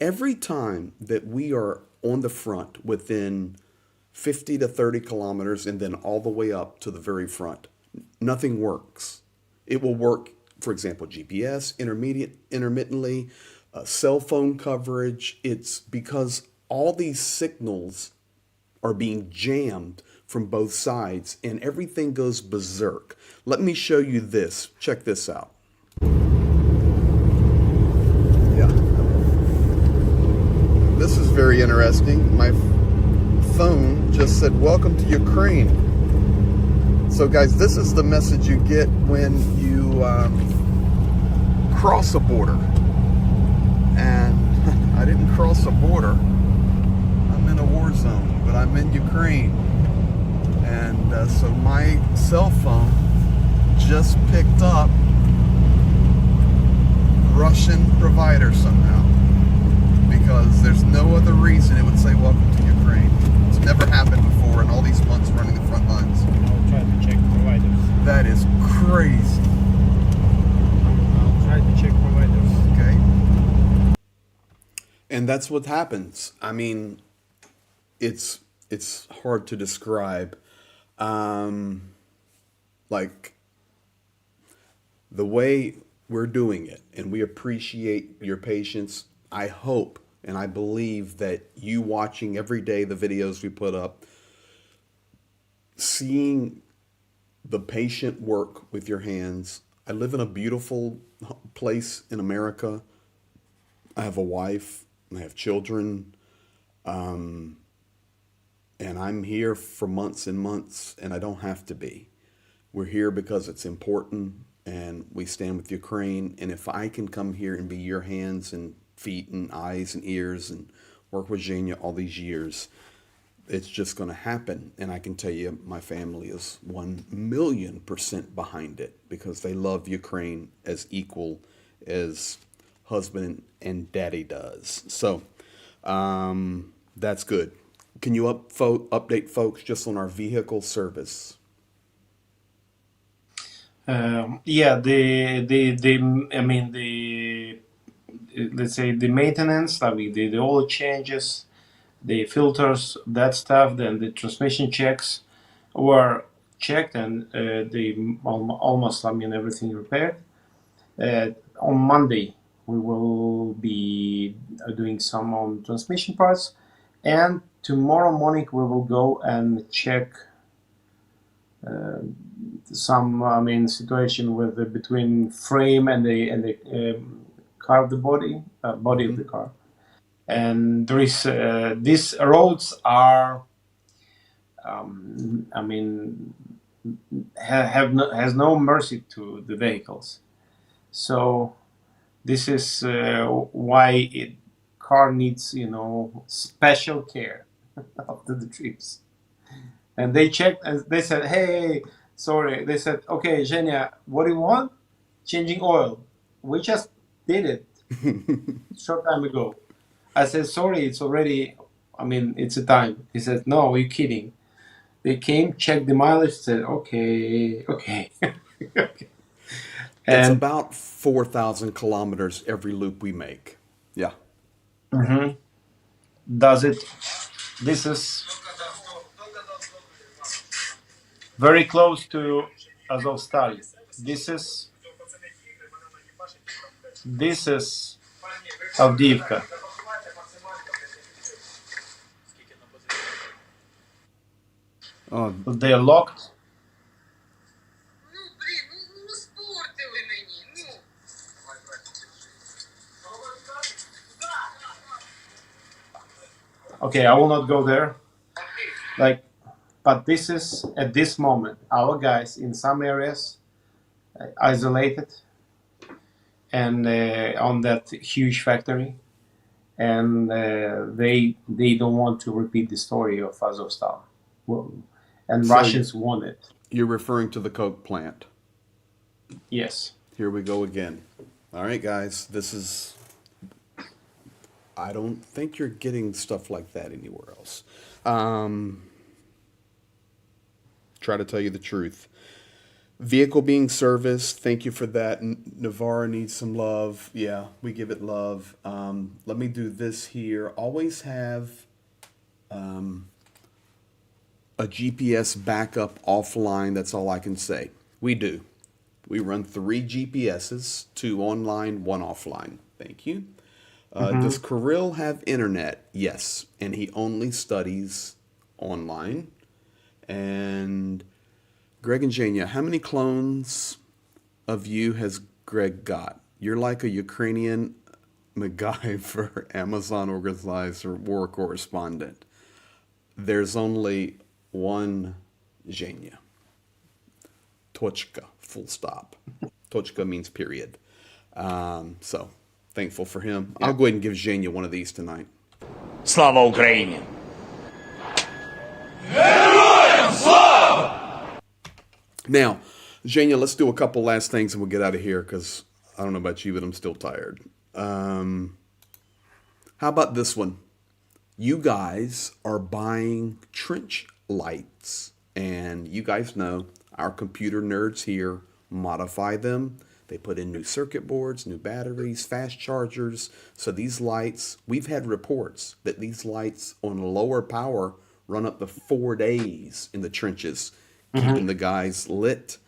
every time that we are on the front within 50 to 30 kilometers and then all the way up to the very front, nothing works. It will work, for example, GPS, intermittently, cell phone coverage. It's because all these signals are being jammed from both sides and everything goes berserk. Let me show you this. Check this out. Yeah. This is very interesting. My phone just said, "Welcome to Ukraine." So guys, this is the message you get when you cross a border. And I didn't cross a border. I'm in a war zone, but I'm in Ukraine. And so my cell phone just picked up Russian provider somehow, because there's no other reason it would say welcome to Ukraine. It's never happened before in all these months running the front lines. I'll try to check providers. That is crazy. I'll try to check providers. Okay. And that's what happens. I mean, it's hard to describe. Like the way we're doing it, and we appreciate your patience. I hope and I believe that you watching every day the videos we put up, seeing the patient work with your hands. I live in a beautiful place in America. I have a wife, I have children, and I'm here for months and months, and I don't have to be. We're here because it's important, and we stand with Ukraine. And if I can come here and be your hands and feet and eyes and ears and work with Zhenya all these years, it's just going to happen. And I can tell you my family is 1,000,000% behind it, because they love Ukraine as equal as husband and daddy does. So that's good. Can you update folks just on our vehicle service? Yeah, I mean the let's say the maintenance, I mean the oil changes, the filters, that stuff, then the transmission checks were checked, and almost, I mean, everything repaired. On Monday we will be doing some on transmission parts, and tomorrow morning we will go and check some, I mean, situation with between frame and the car of the body of the car. And there is these roads are, I mean, has no mercy to the vehicles. So this is why car needs, special care after the trips. And they checked and they said, hey, sorry. They said, okay, Zhenya, what do you want? Changing oil. We just did it short time ago. I said, sorry, it's already, I mean, it's a time. He said, no, are you kidding? They came, checked the mileage, said, okay. Okay. It's And about 4,000 kilometers every loop we make. Yeah. does it, this is very close to Azovstal. This is Avdiivka. They're locked. Ну, блін, ну спортили мені. Ну. Okay, I will not go there. Like, but this is at this moment our guys in some areas isolated and on that huge factory, and they don't want to repeat the story of Azovstal. Well, and So Russians want it. you're referring to the Coke plant. Yes. Here we go again. All right, guys, this is, I don't think you're getting stuff like that anywhere else. Try to tell you the truth. Vehicle being serviced, thank you for that. Navarra needs some love. Yeah, we give it love. Let me do this here. Always have a GPS backup offline. That's all I can say. We do. We run 3 GPSs, 2 online, 1 offline. Thank you. Does Kirill have internet? Yes, and he only studies online. And Greg and Zhenya, how many clones of you has Greg got? You're like a Ukrainian MacGyver, Amazon organizer, war correspondent. There's only one Zhenya. Tochka, full stop. Tochka means period. So thankful for him. I'll go ahead and give Zhenya one of these tonight. Слава Україні! Now, Zhenya, let's do a couple last things and we'll get out of here because I don't know about you, but I'm still tired. How about this one? You guys are buying trench lights, and you guys know our computer nerds here modify them. They put in new circuit boards, new batteries, fast chargers. So these lights, we've had reports that these lights on lower power run up to 4 days in the trenches, keeping the guys lit.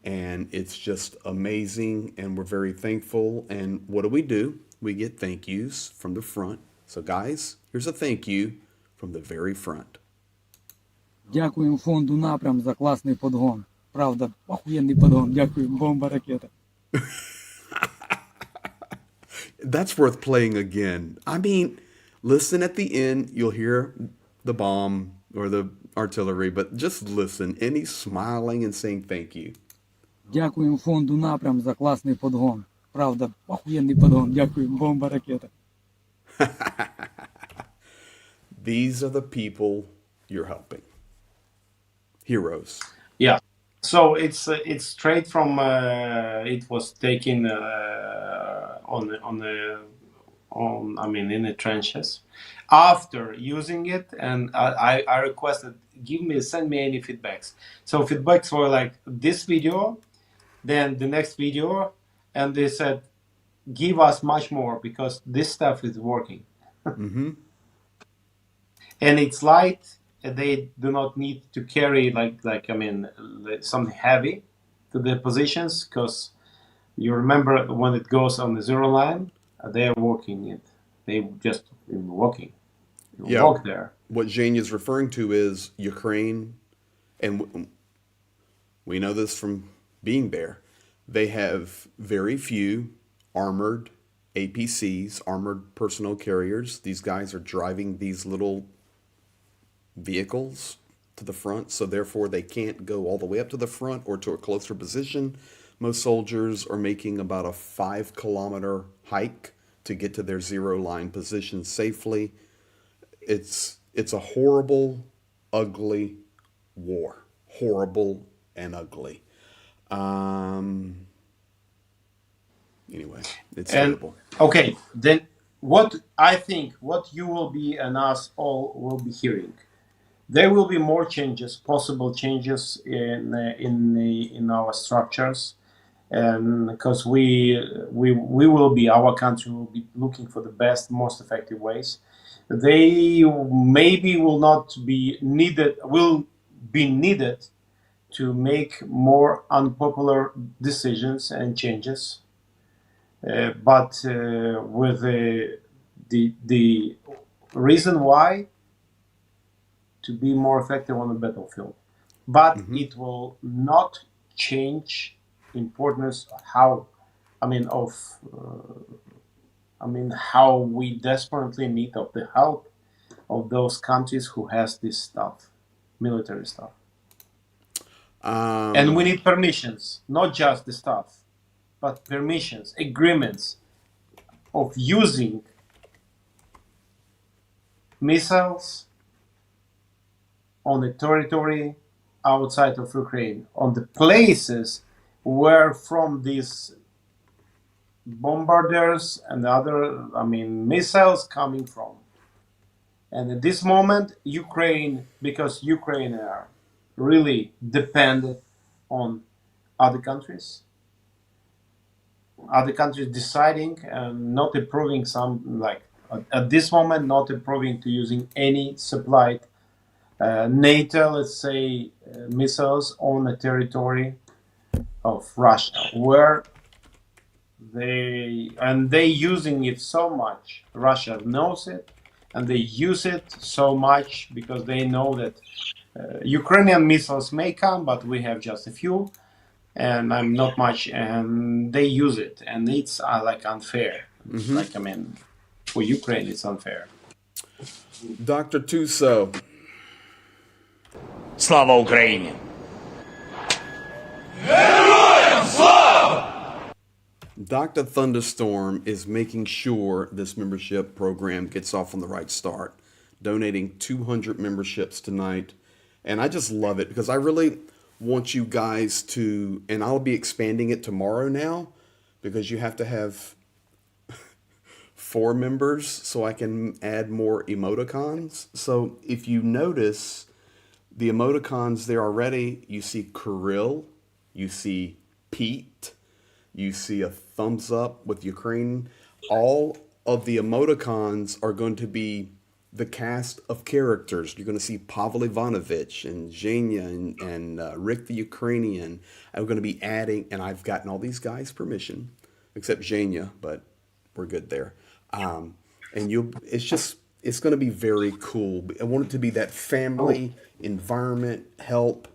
And it's just amazing, and we're very thankful. And what do? We get thank yous from the front. So guys, here's a thank you from the very front. Дякуємо фонду «Напрям» за класний подгон. Правда, охуєнний подгон. Дякую, бомба, ракета. That's worth playing again. I mean, listen at the end, you'll hear the bomb or the artillery, but just listen. And he's smiling and saying thank you. Дякуємо фонду «Напрям» за класний подгон. Правда, охуєнний подгон. Дякую, бомба, ракета. These are the people you're helping. Heroes. Yeah. So it's straight from it was taken in the trenches after using it, and I requested send me any feedbacks. So feedbacks were like this video, then the next video, and they said give us much more because this stuff is working. Mm-hmm. And it's light. They do not need to carry something heavy to the positions, because you remember when it goes on the zero line, they are walking it. They just walking. Yeah. Walk there. What Zhenya is referring to is Ukraine, and we know this from being there. They have very few armored APCs, armored personnel carriers. These guys are driving these little vehicles to the front, so therefore they can't go all the way up to the front or to a closer position. Most soldiers are making about a 5-kilometer hike to get to their zero line position safely. It's a horrible, ugly war. Horrible and ugly. Anyway, it's terrible. Okay, then what you will be and us all will be hearing. There will be more changes, possible changes in our structures, and because our country will be looking for the best, most effective ways. They maybe will be needed to make more unpopular decisions and changes, but with the reason why. To be more effective on the battlefield, but it will not change importance how we desperately need of the help of those countries who has this stuff, military stuff, and we need permissions, not just the stuff, but permissions, agreements of using missiles on the territory outside of Ukraine, on the places where from these bombarders and other, missiles coming from. And at this moment, because Ukraine are really dependent on other countries deciding and not approving at this moment, not approving to using any supplied NATO, let's say, missiles on the territory of Russia, where they using it so much. Russia knows it, and they use it so much because they know that Ukrainian missiles may come, but we have just a few, and I'm not much, and they use it, and it's unfair. For Ukraine, it's unfair. Dr. Tuso. Слава Україні! Dr. Thunderstorm is making sure this membership program gets off on the right start, donating 200 memberships tonight. And I just love it because I really want you guys to, and I'll be expanding it tomorrow now because you have to have 4 members so I can add more emoticons. So if you notice the emoticons there already, you see Kirill, you see Pete, you see a thumbs up with Ukraine. All of the emoticons are going to be the cast of characters. You're going to see Pavel Ivanovich and Zhenya and Rick the Ukrainian. I'm going to be adding, and I've gotten all these guys' permission, except Zhenya, but we're good there. And it's going to be very cool. I want it to be that family environment, help.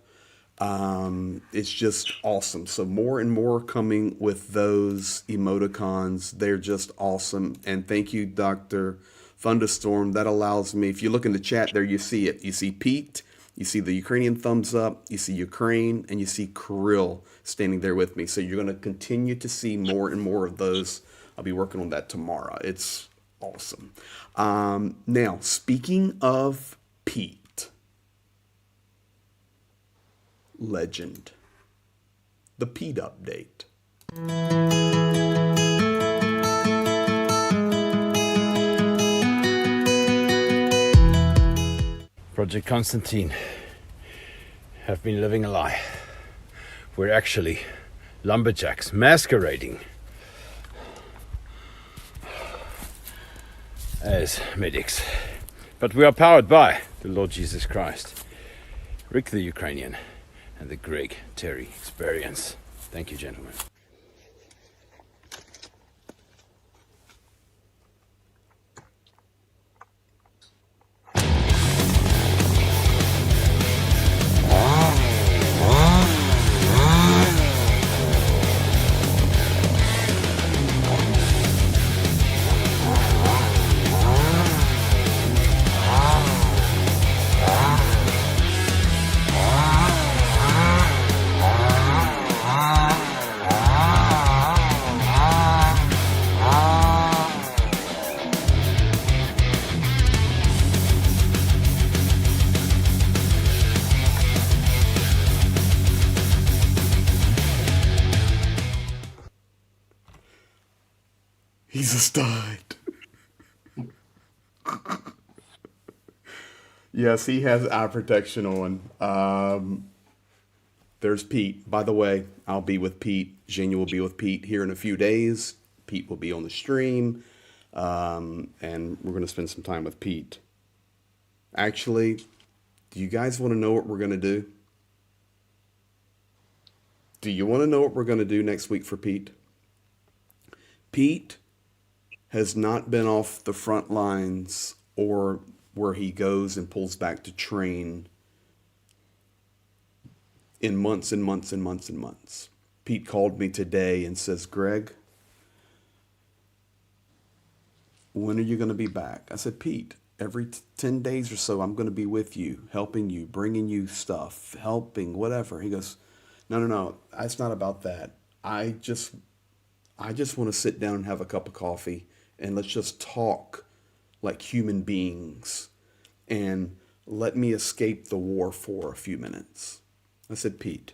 It's just awesome. So more and more coming with those emoticons. They're just awesome. And thank you, Dr. Thunderstorm. That allows me, if you look in the chat there, you see it. You see Pete, you see the Ukrainian thumbs up, you see Ukraine, and you see Kirill standing there with me. So you're going to continue to see more and more of those. I'll be working on that tomorrow. It's awesome. Now, speaking of Pete, legend, the Pete update. Project Constantine have been living a lie. We're actually lumberjacks masquerading as medics. But we are powered by the Lord Jesus Christ, Rick the Ukrainian, and the Greg Terry experience. Thank you, gentlemen. He's a stud. Yes, he has eye protection on. There's Pete. By the way, I'll be with Pete. Zhenya will be with Pete here in a few days. Pete will be on the stream. And we're going to spend some time with Pete. Actually, do you guys want to know what we're going to do? Do you want to know what we're going to do next week for Pete? Pete has not been off the front lines or where he goes and pulls back to train in months and months and months and months. Pete called me today and says, Greg, when are you going to be back? I said, Pete, every 10 days or so, I'm going to be with you, helping you, bringing you stuff, helping, whatever. He goes, no, it's not about that. I just want to sit down and have a cup of coffee and let's just talk like human beings and let me escape the war for a few minutes. I said, Pete,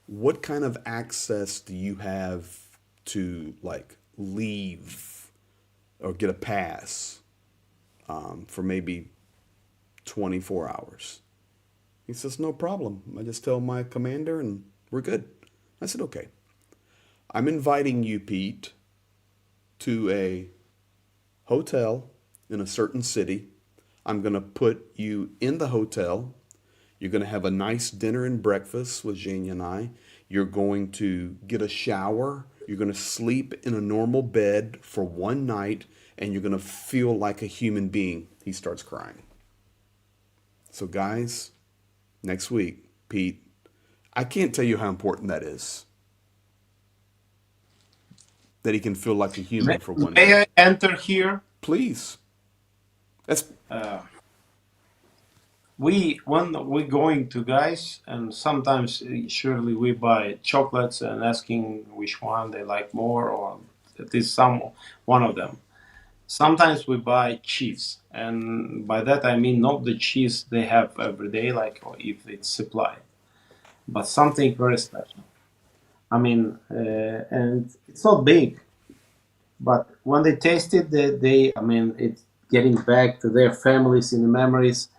what kind of access do you have to like leave or get a pass for maybe 24 hours? He says, no problem. I just tell my commander and we're good. I said, okay. I'm inviting you, Pete, to a hotel in a certain city. I'm going to put you in the hotel. You're going to have a nice dinner and breakfast with Zhenya and I. You're going to get a shower. You're going to sleep in a normal bed for one night, and you're going to feel like a human being. He starts crying. So guys, next week, Pete, I can't tell you how important that is. That he can feel like a human for one May night. I enter here? Please. That's when we're going to guys, and sometimes surely we buy chocolates and asking which one they like more, or at least one of them. Sometimes we buy cheese, and by that I mean not the cheese they have every day, like or if it's supply, but something very special. I mean, and it's not big, but when they taste it, I mean, it's getting back to their families in the memories,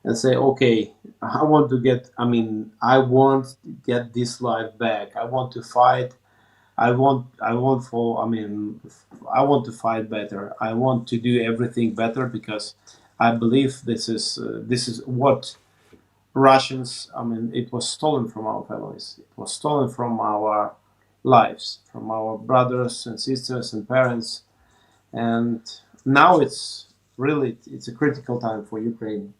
and say, okay, I want to get. I mean, I want to get this life back. I want to fight. I want for. I mean, I want to fight better. I want to do everything better because I believe this is what Russians. I mean, it was stolen from our families. It was stolen from our lives, from our brothers and sisters and parents, and now it's a critical time for Ukraine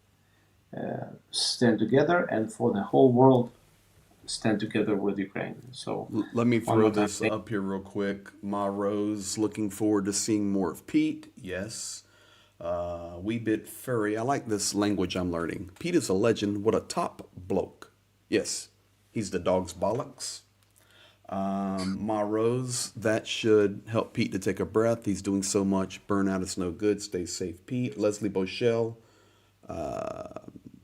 stand together and for the whole world stand together with Ukraine. So Let me one throw more time, this up here real quick. Ma Rose, looking forward to seeing more of Pete. Yes. Wee Bit Furry. I like this language I'm learning. Pete is a legend. What a top bloke. Yes, he's the dog's bollocks. Ma Rose, that should help Pete to take a breath. He's doing so much. Burnout is no good. Stay safe, Pete. Leslie Bochelle.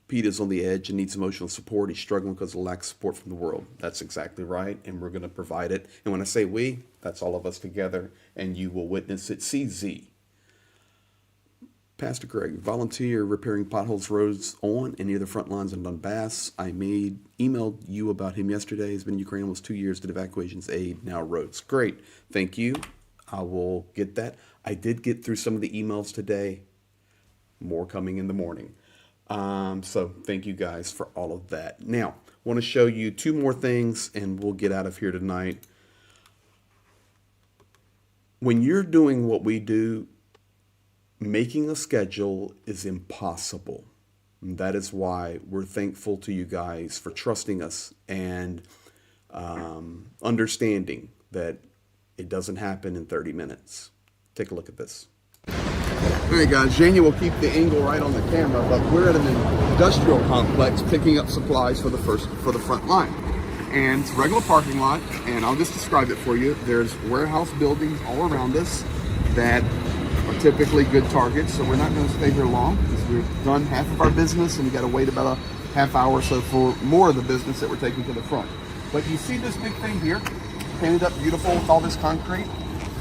Pete is on the edge and needs emotional support. He's struggling because of lack of support from the world. That's exactly right, and we're going to provide it. And when I say we, that's all of us together, and you will witness it. CZ. Pastor Greg, volunteer repairing potholes roads on and near the front lines in Donbass. I emailed you about him yesterday. He's been in Ukraine almost 2 years, did evacuations aid, now roads. Great, thank you. I will get that. I did get through some of the emails today. More coming in the morning. So thank you guys for all of that. Now, I want to show you two more things and we'll get out of here tonight. When you're doing what we do, making a schedule is impossible. And that is why we're thankful to you guys for trusting us and understanding that it doesn't happen in 30 minutes. Take a look at this. All right, guys, Zhenya will keep the angle right on the camera, but we're at an industrial complex picking up supplies for the front line. And it's a regular parking lot, and I'll just describe it for you. There's warehouse buildings all around us that are typically good targets, so we're not going to stay here long because we've done half of our business and we got to wait about a half hour or so for more of the business that we're taking to the front. But you see this big thing here, painted up beautiful with all this concrete?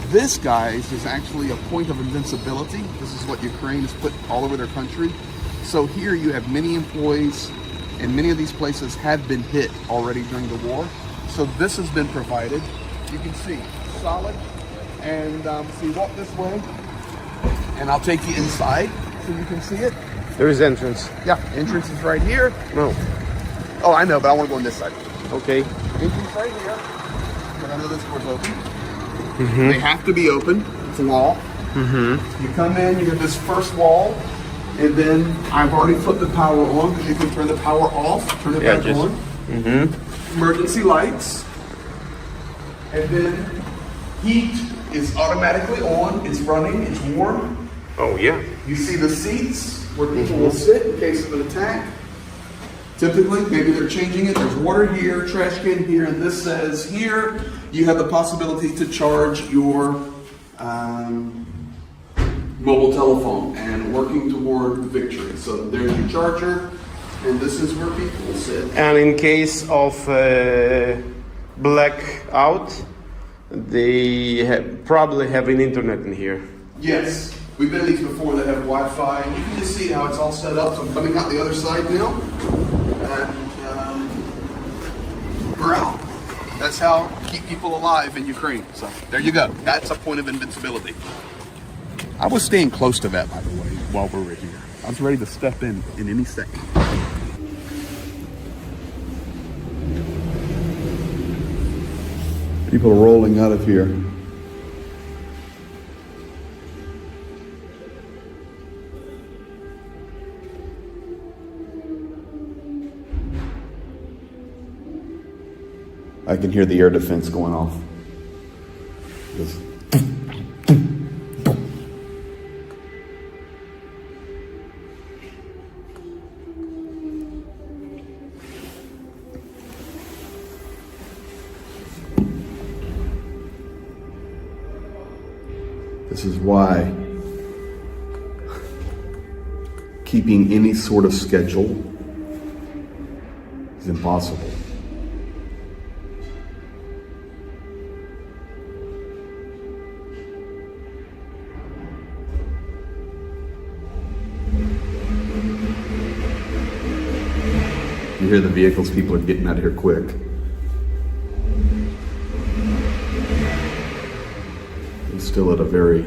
This, guys, is actually a point of invincibility. This is what Ukraine has put all over their country. So here you have many employees, and many of these places have been hit already during the war. So this has been provided. You can see, solid. And so you walk this way, and I'll take you inside so you can see it. There is entrance. Yeah, entrance is right here. No. Oh, I know, but I want to go on this side. Okay. Entrance right here. And I know this door's open. They have to be open. It's a wall. You come in, you have this first wall, and then I've already put the power on because you can turn the power off, turn it back on. Emergency lights. And then heat is automatically on. It's running. It's warm. Oh, yeah. You see the seats where people will sit in case of an attack. Typically, maybe they're changing it. There's water here, trash can here, and this says here you have the possibility to charge your mobile telephone and working toward victory. So there's your charger, and this is where people will sit. And in case of blackout, they probably have an internet in here. Yes, we've been in these before that have Wi-Fi. You can just see how it's all set up. So I'm coming out the other side now. And we're out. That's how keep people alive in Ukraine. So there you go. That's a point of invincibility. I was staying close to that, by the way, while we were here. I was ready to step in any second. People are rolling out of here. I can hear the air defense going off. Just This is why keeping any sort of schedule is impossible. You hear the vehicles, people are getting out of here quick. We're still at a very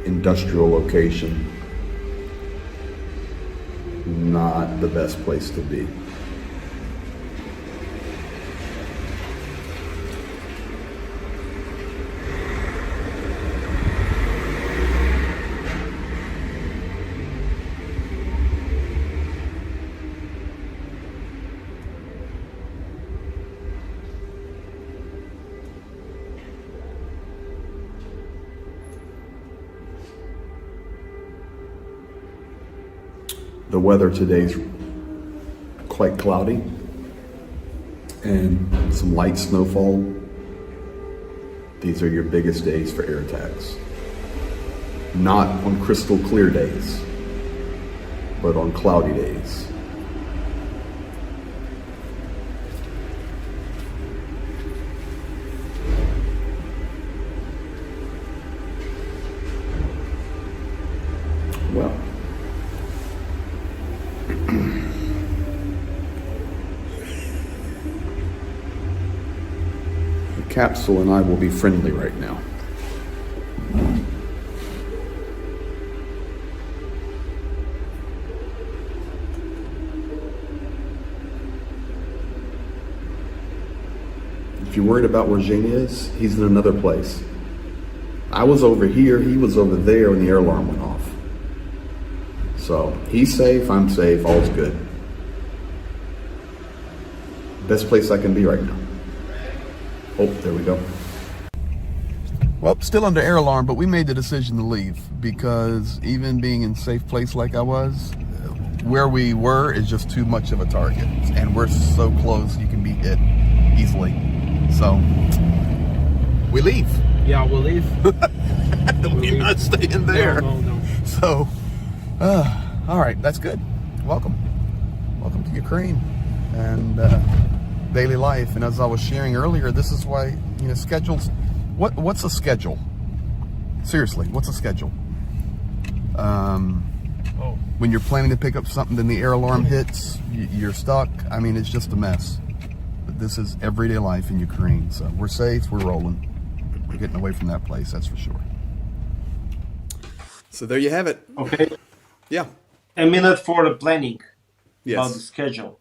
industrial location. Not the best place to be. The weather today's quite cloudy and some light snowfall. These are your biggest days for air attacks. Not on crystal clear days, but on cloudy days. Well, the capsule and I will be friendly right now. If you're worried about where Zhenya is, he's in another place. I was over here, he was over there when the air alarm went off. So he's safe, I'm safe, all's good. Best place I can be right now. Oh, there we go. Well, still under air alarm, but we made the decision to leave because even being in a safe place like I was, where we were is just too much of a target. And we're so close you can be hit easily. So we leave. Yeah, we'll leave. We're not staying there. No. So, all right, that's good. Welcome to Ukraine and daily life. And as I was sharing earlier, this is why, schedules. What's a schedule? Seriously, what's a schedule? When you're planning to pick up something, then the air alarm hits, you're stuck. I mean, it's just a mess. But this is everyday life in Ukraine. So we're safe, we're rolling. We're getting away from that place, that's for sure. So there you have it. Okay. Yeah. A minute for the planning about the Yes. schedule.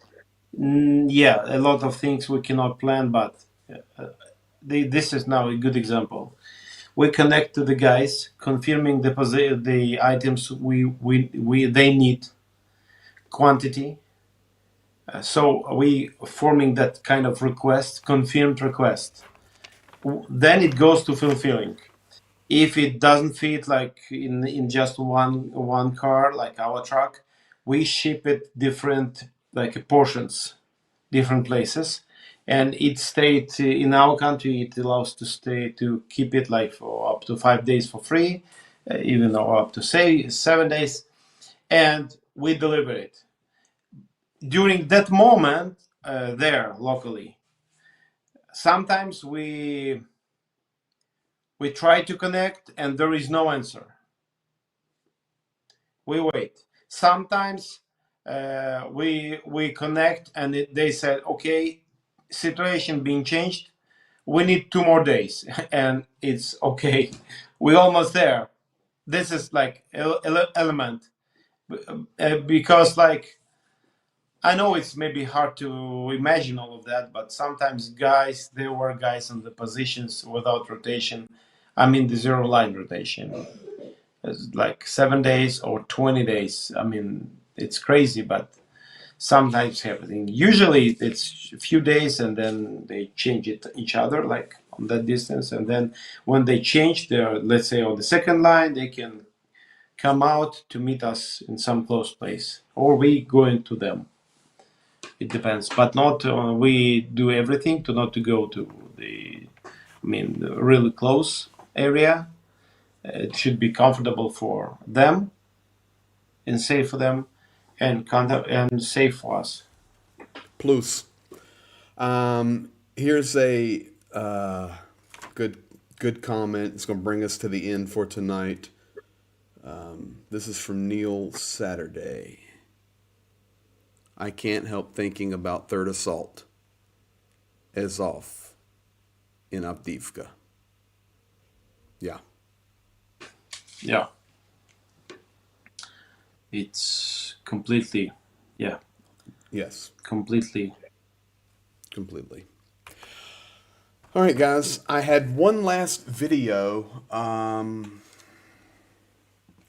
Yeah, a lot of things we cannot plan, but this is now a good example. We connect to the guys, confirming the items they need, quantity. So we forming that kind of request, confirmed request. Then it goes to fulfilling. If it doesn't fit like in just one car, like our truck, we ship it different like portions, different places, and it stayed in our country. It allows to keep it like for up to 5 days for free, even or up to say 7 days, and we deliver it during that moment there locally. Sometimes we try to connect and there is no answer. We wait. Sometimes we connect and they said, okay, situation being changed. We need 2 more days, and it's okay. We're almost there. This is like element because like I know it's maybe hard to imagine all of that, but sometimes there were guys on the positions without rotation. I mean the zero line rotation. It's like 7 days or 20 days. I mean, it's crazy, but sometimes happening. Usually it's a few days and then they change it each other, like on that distance. And then when they change, they're, let's say, on the second line, they can come out to meet us in some close place, or we go into them. It depends, but not. We do everything to not to go to the really close area. it should be comfortable for them and safe for them, and safe for us. Plus, here's a good comment. It's going to bring us to the end for tonight. This is from Neil Saturday. I can't help thinking about Third Assault, Azov, in Avdiivka. Yeah. Yeah. It's completely, yeah, Yes. completely. Completely. All right, guys. I had one last video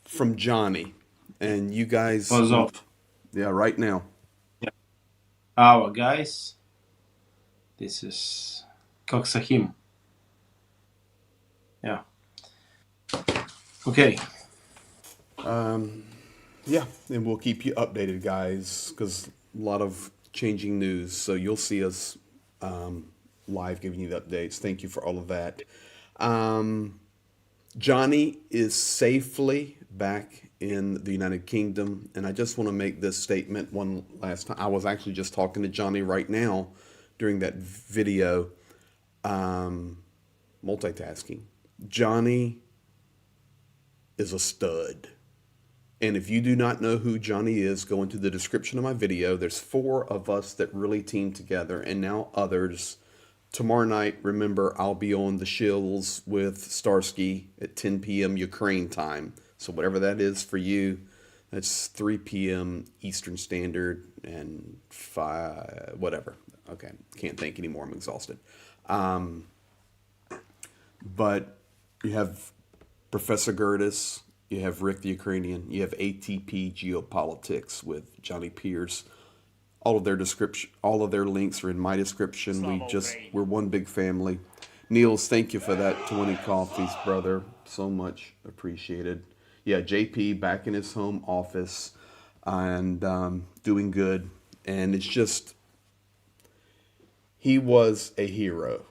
from Johnny, and you guys. Azov. Yeah, right now. Our guys, this is Koksahim. Yeah. Okay. Yeah, and we'll keep you updated, guys, because a lot of changing news. So you'll see us live giving you the updates. Thank you for all of that. Johnny is safely back in the United Kingdom, and I just want to make this statement one last time. I was actually just talking to Johnny right now during that video, multitasking. Johnny is a stud. And if you do not know who Johnny is, go into the description of my video. There's 4 of us that really team together, and now others. Tomorrow night, remember, I'll be on the shills with Starsky at 10 p.m. Ukraine time. So whatever that is for you, that's 3 p.m. Eastern Standard and 5, whatever. Okay, can't think anymore. I'm exhausted. But you have Professor Gertis, you have Rick the Ukrainian, you have ATP Geopolitics with Johnny Pierce. All of their description, all of their links are in my description. We're one big family. Niels, thank you for that 20 coffees, brother. So much appreciated. Yeah, JP back in his home office and doing good. And it's just, he was a hero.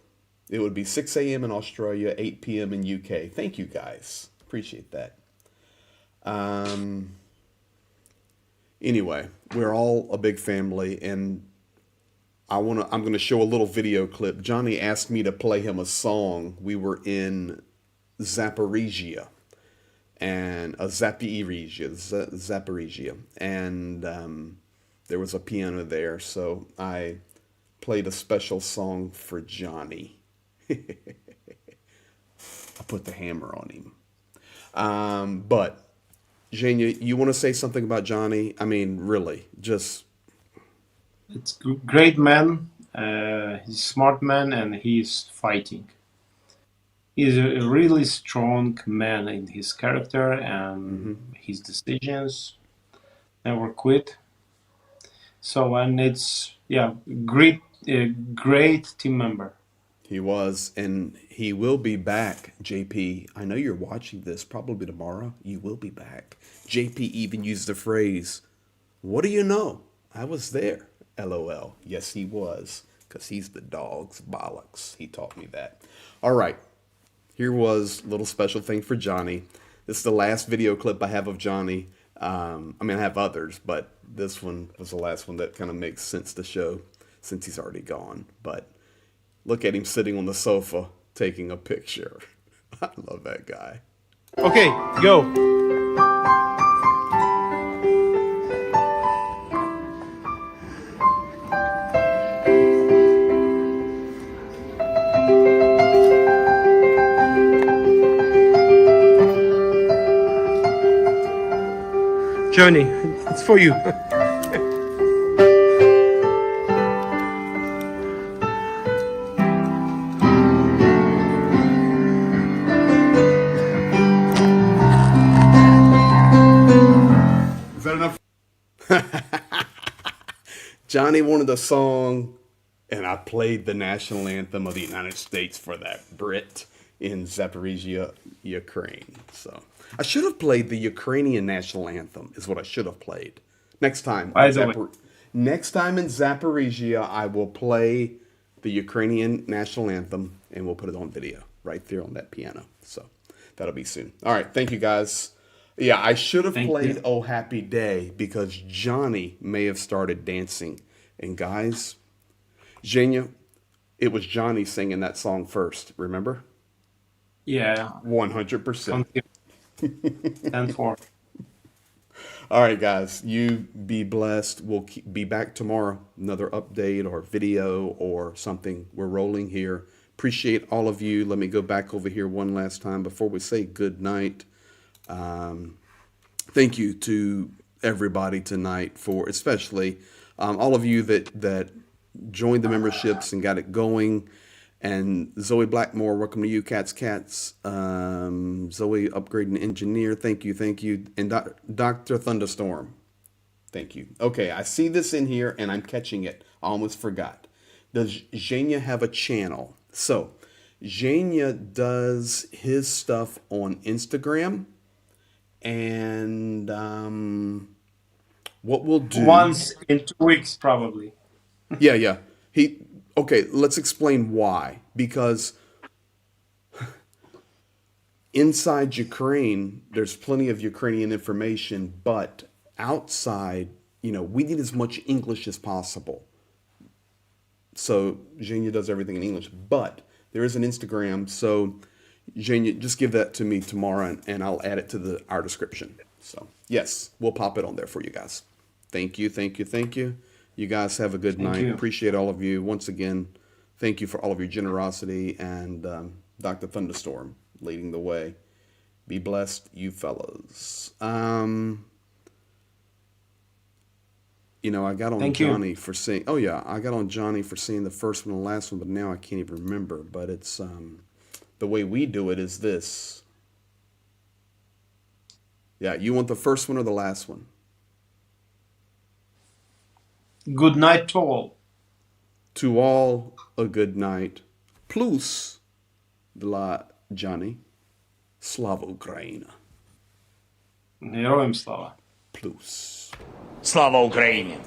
It would be 6 a.m. in Australia, 8 p.m. in UK. Thank you, guys. Appreciate that. Anyway, we're all a big family, and I'm going to show a little video clip. Johnny asked me to play him a song. We were in Zaporizhia, and Zaporizhia, and there was a piano there, so I played a special song for Johnny. I put the hammer on him. But Zhenya, you want to say something about Johnny? I mean, really, just... It's great man. He's a smart man, and he's fighting. He's a really strong man in his character and his decisions. Never quit. So, and it's great team member. He was, and he will be back, JP. I know you're watching this probably tomorrow. You will be back. JP even used the phrase, "What do you know? I was there." LOL. Yes, he was, because he's the dog's bollocks. He taught me that. All right. Here was a little special thing for Johnny. This is the last video clip I have of Johnny. I mean, I have others, but this one was the last one that kind of makes sense to show since he's already gone. But look at him sitting on the sofa taking a picture. I love that guy. Okay, go. Johnny, it's for you. Is that enough? Johnny wanted a song, and I played the national anthem of the United States for that Brit in Zaporizhia, Ukraine. So I should have played the Ukrainian national anthem, is what I should have played. Next time, next time in Zaporizhia, I will play the Ukrainian national anthem, and we'll put it on video right there on that piano. So That'll be soon. All right. Thank you, guys. Yeah, I should have Thank played you. Oh Happy Day because Johnny may have started dancing. And guys, Zhenya, it was Johnny singing that song first, remember? Yeah. 100%. 10-4. All right, guys, you be blessed. We'll be back tomorrow. Another update or video or something. We're rolling here. Appreciate all of you. Let me go back over here one last time before we say good night. Thank you to everybody tonight for especially all of you that joined the memberships and got it going. And Zoe Blackmore, welcome to you, Cats. Zoe, upgrading engineer, thank you. And Dr. Thunderstorm, thank you. Okay, I see this in here and I'm catching it. I almost forgot. Does Zhenya have a channel? So, Zhenya does his stuff on Instagram. And what we'll do... Once in 2 weeks, probably. Yeah. Okay, let's explain why. Because inside Ukraine, there's plenty of Ukrainian information, but outside, we need as much English as possible. So Zhenya does everything in English, but there is an Instagram. So Zhenya, just give that to me tomorrow and I'll add it to our description. So yes, we'll pop it on there for you guys. Thank you. You guys have a good night. you. Appreciate all of you. Once again, thank you for all of your generosity and Dr. Thunderstorm leading the way. Be blessed, you fellas. I got on Thank you. Johnny for seeing. Oh yeah, I got on Johnny for seeing the first one and the last one, but now I can't even remember. But it's the way we do it is this. Yeah, you want the first one or the last one? Good night to all. To all a good night. Plus, dla Johnny. Slava Ukraina. Героям слава. Plus. Слава Україні!